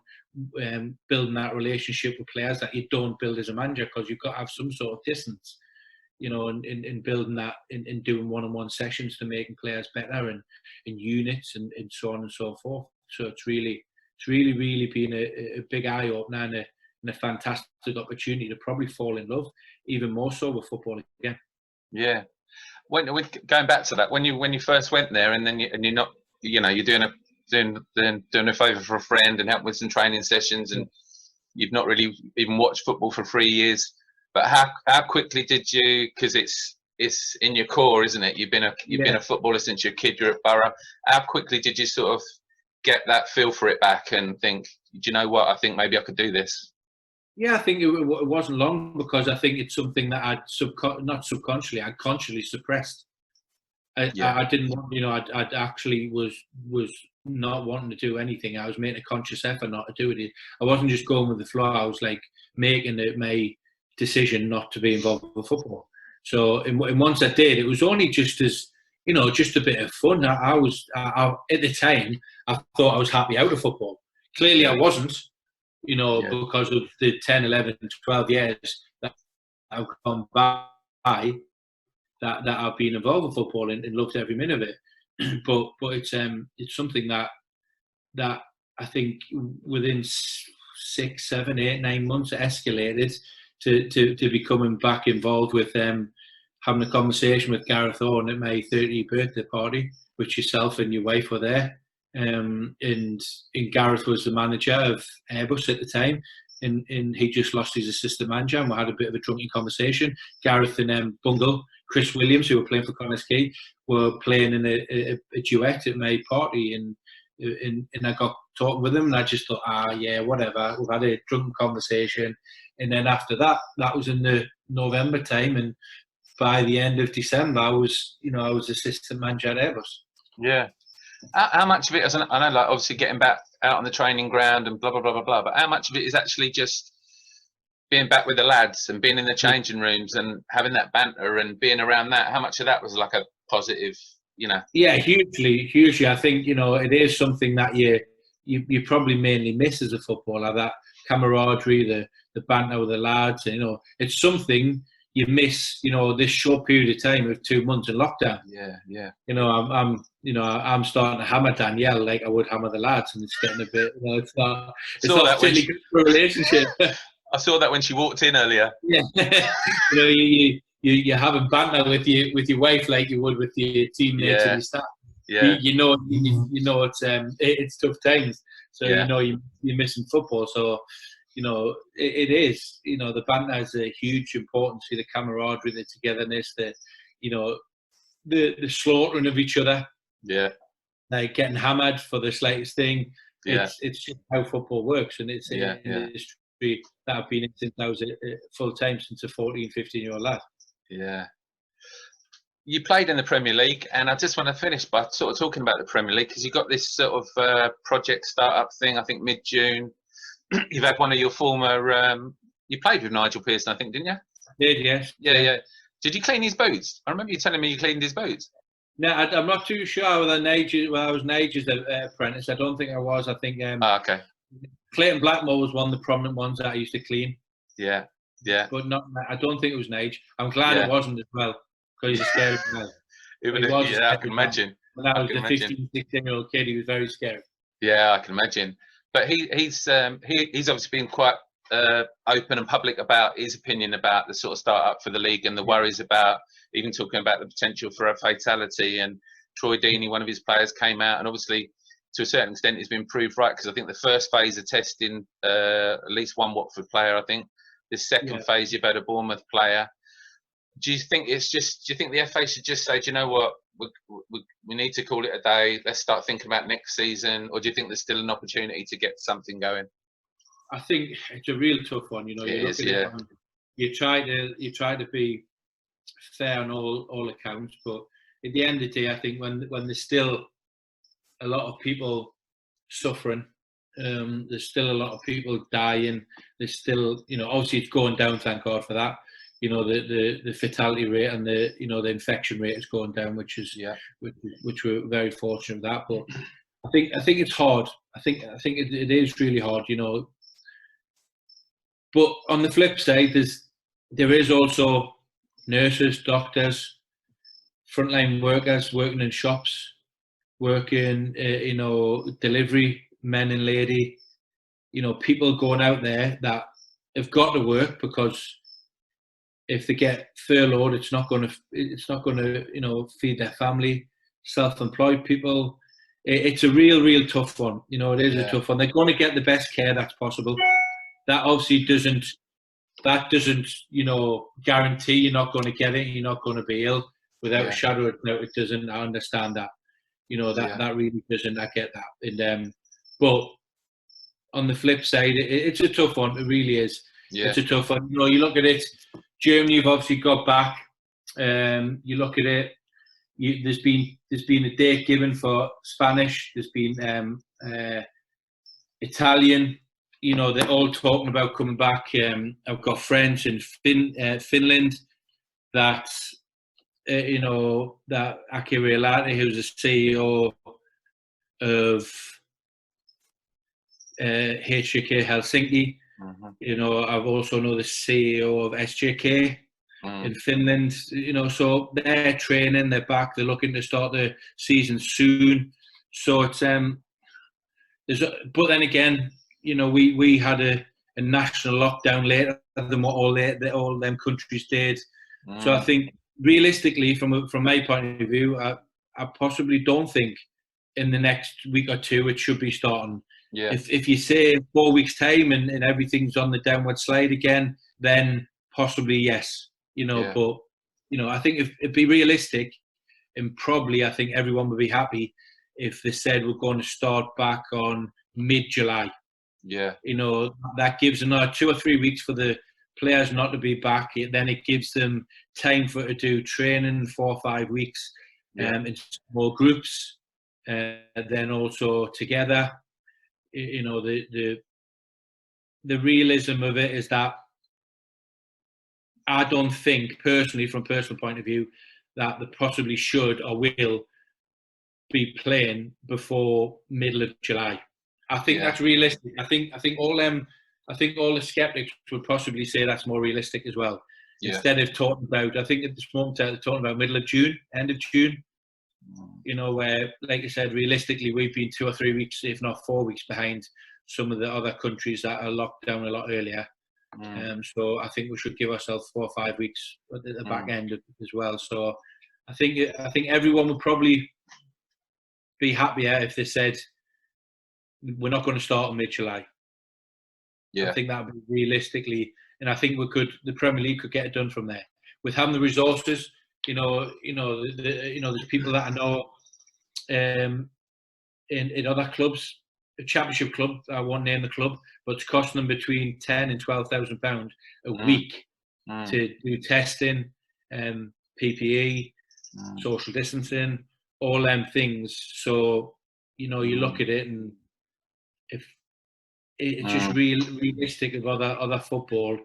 building that relationship with players that you don't build as a manager, because you've got to have some sort of distance, you know, in building that, in doing one-on-one sessions to making players better, and in units and so on and so forth. So it's really been a big eye-opener, and a fantastic opportunity to probably fall in love even more so with football again. Yeah. When going back to that, when you first went there, and then you're not, you know, you're doing a favour for a friend and help with some training sessions, and you've not really even watched football for 3 years. But how quickly did you? Because it's in your core, isn't it? You've been a footballer since you're a kid. You're at Borough. How quickly did you sort of get that feel for it back and think, do you know what? I think maybe I could do this. Yeah, I think it wasn't long, because I think it's something that I'd I'd consciously suppressed. I didn't want, you know, I actually was not wanting to do anything. I was making a conscious effort not to do it. I wasn't just going with the flow. I was like making my decision not to be involved with football. So, and once I did, it was only just as, you know, just a bit of fun. I was at the time, I thought I was happy out of football. Clearly I wasn't, you know, because of the 10, 11, 12 years that I've gone by, that I've been involved with football and loved every minute of it. but it's something that I think within 6, 7, 8, 9 months it escalated to becoming back involved with having a conversation with Gareth Owen at my 30th birthday party, which yourself and your wife were there. And Gareth was the manager of Airbus at the time, and he just lost his assistant manager, and we had a bit of a drunken conversation. Gareth and Bungle, Chris Williams, who were playing for Connah's Quay, were playing in a duet at my party, and I got talking with them, and I just thought, yeah, whatever. We've had a drunken conversation, and then after that was in the November time, and by the end of December, I was assistant manager at Airbus. Yeah. How much of it, I know, like, obviously getting back out on the training ground and blah, blah, blah, blah, blah, but how much of it is actually just being back with the lads and being in the changing rooms and having that banter and being around that, how much of that was like a positive, you know? Yeah, hugely. I think, you know, it is something that you probably mainly miss as a footballer, that camaraderie, the banter with the lads. You know, it's something you miss, you know, this short period of time of 2 months in lockdown. Yeah. You know, I'm starting to hammer Danielle like I would hammer the lads, and it's getting a bit, you know, it's not particularly good for a relationship. I saw that when she walked in earlier. Yeah, you know, you having banter with your wife like you would with your teammates and your staff. Yeah. You know it's tough times. So you know you're missing football. So you know it is. You know, the banter has a huge importance to the camaraderie, the togetherness, the the slaughtering of each other. Yeah. Like getting hammered for the slightest thing. Yeah. It's just how football works, and it's an industry that I've been in since I was full time, since a 14, 15-year-old lad. Yeah. You played in the Premier League, and I just want to finish by sort of talking about the Premier League, because you got this sort of project startup thing, I think mid-June. You've had one of your former, you played with Nigel Pearson, I think, didn't you? Did, yes. Yeah. Did you clean his boots? I remember you telling me you cleaned his boots. No, I'm not too sure whether I was Nigel's apprentice. I don't think I was. I think okay. Clayton Blackmore was one of the prominent ones that I used to clean. Yeah. But not. I don't think it was Nigel. I'm glad it wasn't as well, because he's a scary man. I can imagine. When I was a 15, 16-year-old kid, he was very scary. Yeah, I can imagine. But he's obviously been quite open and public about his opinion about the sort of start-up for the league and the worries about, even talking about the potential for a fatality. And Troy Deeney, one of his players, came out, and obviously to a certain extent he's been proved right, because I think the first phase of testing at least one Watford player, I think. The second phase you've had a Bournemouth player. Do you think the FA should just say, do you know what, we need to call it a day, let's start thinking about next season? Or do you think there's still an opportunity to get something going? I think it's a real tough one. You know, you try to be fair on all accounts, but at the end of the day, I think when there's still a lot of people suffering, there's still a lot of people dying. There's still, you know, obviously it's going down, thank God for that. You know, the fatality rate and the infection rate is going down, which we're very fortunate with that. But I think it's hard. I think it is really hard. You know, but on the flip side, there is also nurses, doctors, frontline workers working in shops, working delivery men and lady. You know, people going out there that have got to work, because if they get furloughed, it's not going to feed their family. Self-employed people, it's a real tough one. You know, it is a tough one. They're going to get the best care that's possible. That obviously doesn't guarantee you're not going to get it. You're not going to be ill without a shadow of doubt. It doesn't. I understand that. You know, that really doesn't. I get that. And but on the flip side, it's a tough one. It really is. Yeah. It's a tough one. You know, you look at it. Germany have obviously got back. You look at it. There's been a date given for Spanish. There's been Italian. You know, they're all talking about coming back. I've got friends in Finland that that Aki Riolahti, who's the CEO of HJK Helsinki. Mm-hmm. You know, I've also know the CEO of SJK in Finland. You know, so they're training, they're back, they're looking to start the season soon. So it's but then again, you know, we had a national lockdown later than what all them countries did. So I think realistically, from my point of view, I possibly don't think in the next week or two it should be starting. Yeah. If you say 4 weeks time and everything's on the downward slide again, then possibly yes. You know, but you know, I think if it'd be realistic, and probably I think everyone would be happy if they said we're going to start back on mid-July. Yeah. You know, that gives another 2 or 3 weeks for the players not to be back. Then it gives them time to do training 4 or 5 weeks in small groups, then also together. You know, the realism of it is that I don't think, personally, from a personal point of view, that they possibly should or will be playing before middle of July. I think Yeah. that's realistic. I think all the skeptics would possibly say that's more realistic as well. Yeah. Instead of talking about, I think at this moment they're talking about middle of June, end of June. You know, where, like I said, realistically we've been 2 or 3 weeks, if not 4 weeks, behind some of the other countries that are locked down a lot earlier. So I think we should give ourselves 4 or 5 weeks at the back end as well. So I think everyone would probably be happier if they said we're not going to start in mid-July. Yeah. I think that would be realistically, and I think the Premier League could get it done from there with having the resources. There's people that I know in other clubs, a championship club. I won't name the club, but it's costing them between £10,000 and £12,000 a week to do testing, PPE, social distancing, all them things. So you look at it, and if it's just realistic of other football,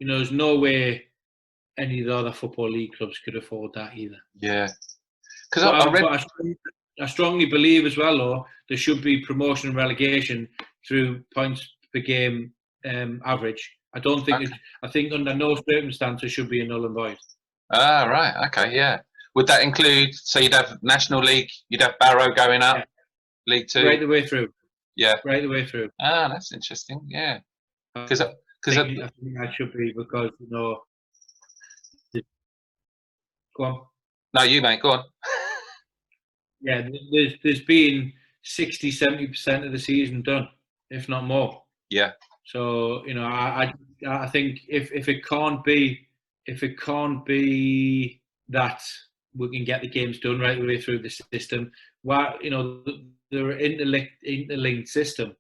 there's no way any of the other football league clubs could afford that either. Yeah, because I read. I strongly believe as well, though, there should be promotion and relegation through points per game average. I don't think. Okay. I think under no circumstances should be a null and void. Ah, right. Okay, yeah. Would that include? So you'd have National League, you'd have Barrow going up, League Two, right the way through. Yeah, right the way through. Ah, that's interesting. Yeah, because I think that should be because Go on. No, you mate. Go on. Yeah, there's been 60-70% of the season done, if not more. Yeah. So I think if it can't be that we can get the games done right the way through the system, they're interlinked system.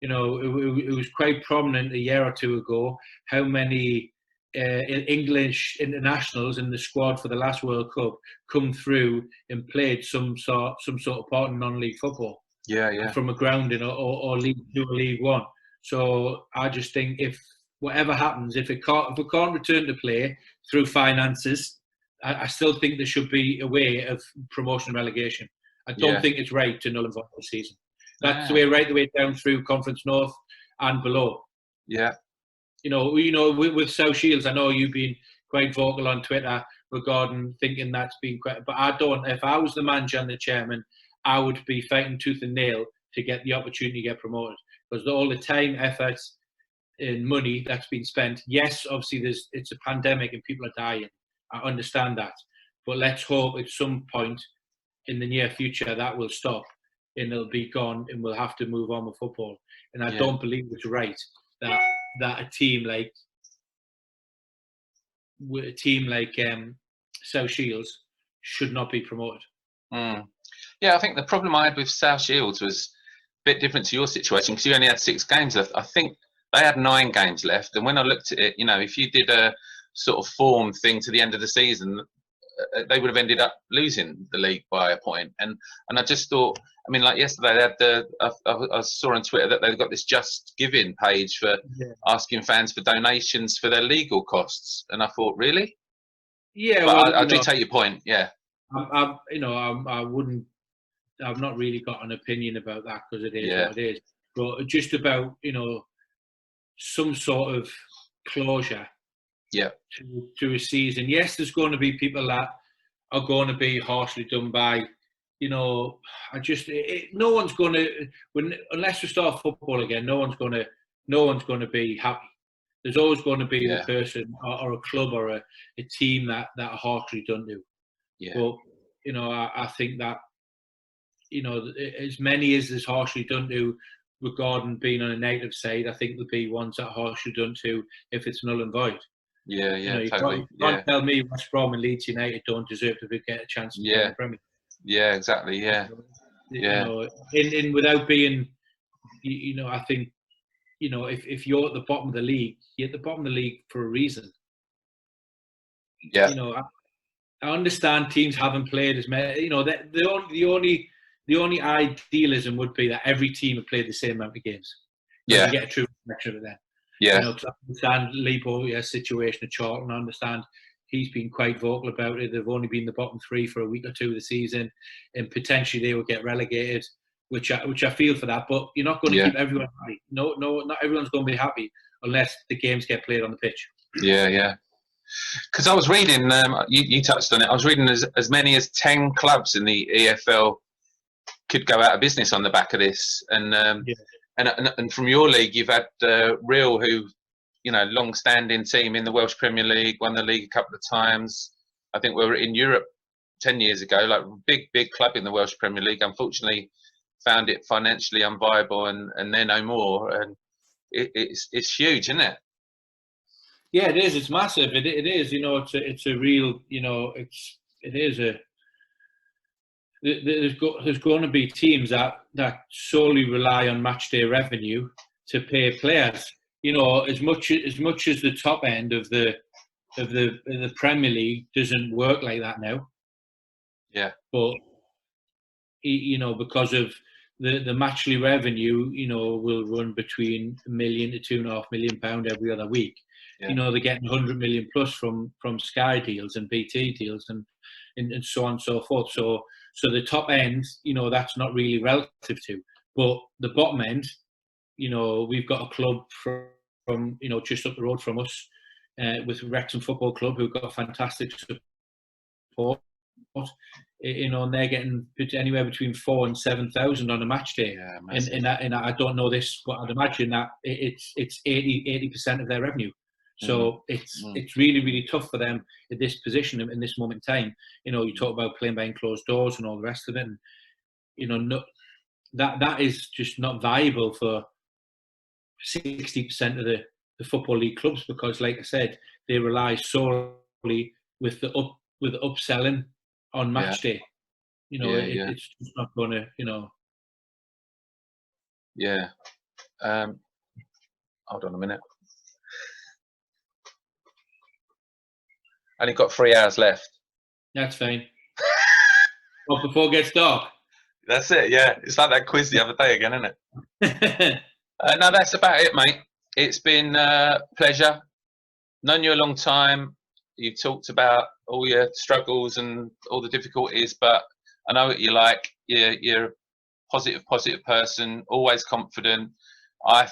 It was quite prominent a year or two ago how many English internationals in the squad for the last World Cup come through and played some sort of part in non-league football. Yeah. From a grounding or League 2 or League 1. So I just think if whatever happens, if we can't return to play through finances, I still think there should be a way of promotion and relegation. I don't think it's right to null and void the season. That's the way right the way down through Conference North and below. Yeah. With South Shields, I know you've been quite vocal on Twitter regarding thinking that's been quite. But I don't. If I was the manager and the chairman, I would be fighting tooth and nail to get the opportunity to get promoted, because all the time, effort, and money that's been spent. Yes, obviously it's a pandemic and people are dying. I understand that, but let's hope at some point in the near future that will stop and it'll be gone and we'll have to move on with football. And I don't believe it's right that a team like South Shields should not be promoted. Yeah, I think the problem I had with South Shields was a bit different to your situation because you only had 6 games left. I think they had 9 games left, and when I looked at it, if you did a sort of form thing to the end of the season, they would have ended up losing the league by a point. And I just thought, like yesterday, they had I saw on Twitter that they've got this Just Giving page for asking fans for donations for their legal costs, and I thought, really? Yeah, but I do take your point. Yeah, I wouldn't. I've not really got an opinion about that because it is what it is. But just about some sort of closure. Yeah. To a season. Yes, there's going to be people that are going to be harshly done by. No one's going to unless we start football again. No one's going to be happy. There's always going to be the person or a club or a team that are harshly done to. Yeah. But I think that as many as is harshly done to regarding being on a negative side, I think there'll be ones that are harshly done to if it's null and void. Yeah, totally. You can't tell me West Brom and Leeds United don't deserve to get a chance to play in the Premier League. Yeah, exactly. Yeah. And without being, I think, if you're at the bottom of the league, you're at the bottom of the league for a reason. Yeah. I understand teams haven't played as many. The only idealism would be that every team had played the same amount of games. Yeah. You get a true reflection of that. Yeah. You know, 'cause I understand Lipo's situation at Charlton. I understand he's been quite vocal about it. They've only been the bottom three for a week or two of the season, and potentially they will get relegated, which I feel for that. But you're not going to Yeah. keep everyone happy. No, not everyone's going to be happy unless the games get played on the pitch. Yeah. Because I was reading, you touched on it. I was reading as many as 10 clubs in the EFL could go out of business on the back of this. And and from your league, you've had Real, who, you know, long-standing team in the Welsh Premier League, won the league a couple of times. I think we were in Europe 10 years ago, like big club in the Welsh Premier League. Unfortunately, found it financially unviable, and they're no more. And it's huge, isn't it? Yeah, it is. It's massive. It is. You know, it's a real. You know, it is a. There's going to be teams that solely rely on match day revenue to pay players. You know, as much as the top end of the Premier League doesn't work like that now. Yeah. But you know, because of the matchly revenue, you know, will run between £1 million to £2.5 million every other week. Yeah. You know, they're getting 100 million plus from Sky deals and BT deals and so on and so forth. So the top end, you know, that's not really relative to. But the bottom end, you know, we've got a club from you know, just up the road from us, with Wrexham Football Club, who've got fantastic support. You know, and they're getting anywhere between 4,000 and 7,000 on a match day. Yeah, and I don't know this, but I'd imagine that it's 80% of their revenue. So it's really, really tough for them in this position in this moment in time. You know, you talk about playing behind closed doors and all the rest of it. And, you know, that is just not viable for 60% of the Football League clubs, because, like I said, they rely solely with the upselling on match day. You know, it's just not going to, you know. Yeah. Hold on a minute. Only got 3 hours left. That's fine. Well, before it gets dark. That's it, yeah. It's like that quiz the other day again, isn't it? No, that's about it, mate. It's been a pleasure. Known you a long time. You've talked about all your struggles and all the difficulties, but I know what you like. You're a positive person, always confident. I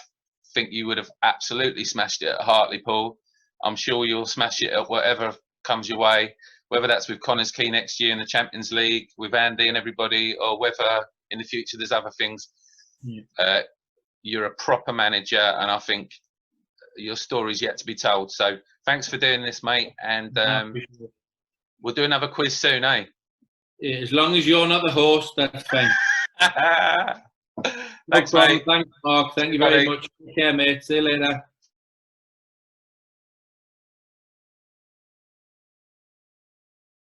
think you would have absolutely smashed it at Hartlepool. I'm sure you'll smash it at whatever comes your way, whether that's with Connors Key next year in the Champions League, with Andy and everybody, or whether in the future there's other things. Yeah. You're a proper manager, and I think your story's yet to be told. So thanks for doing this, mate, and we'll do another quiz soon, eh? Yeah, as long as you're not the host, that's fine. Thanks, mate. Thanks, Mark. Thank you very much. Take care, mate. See you later.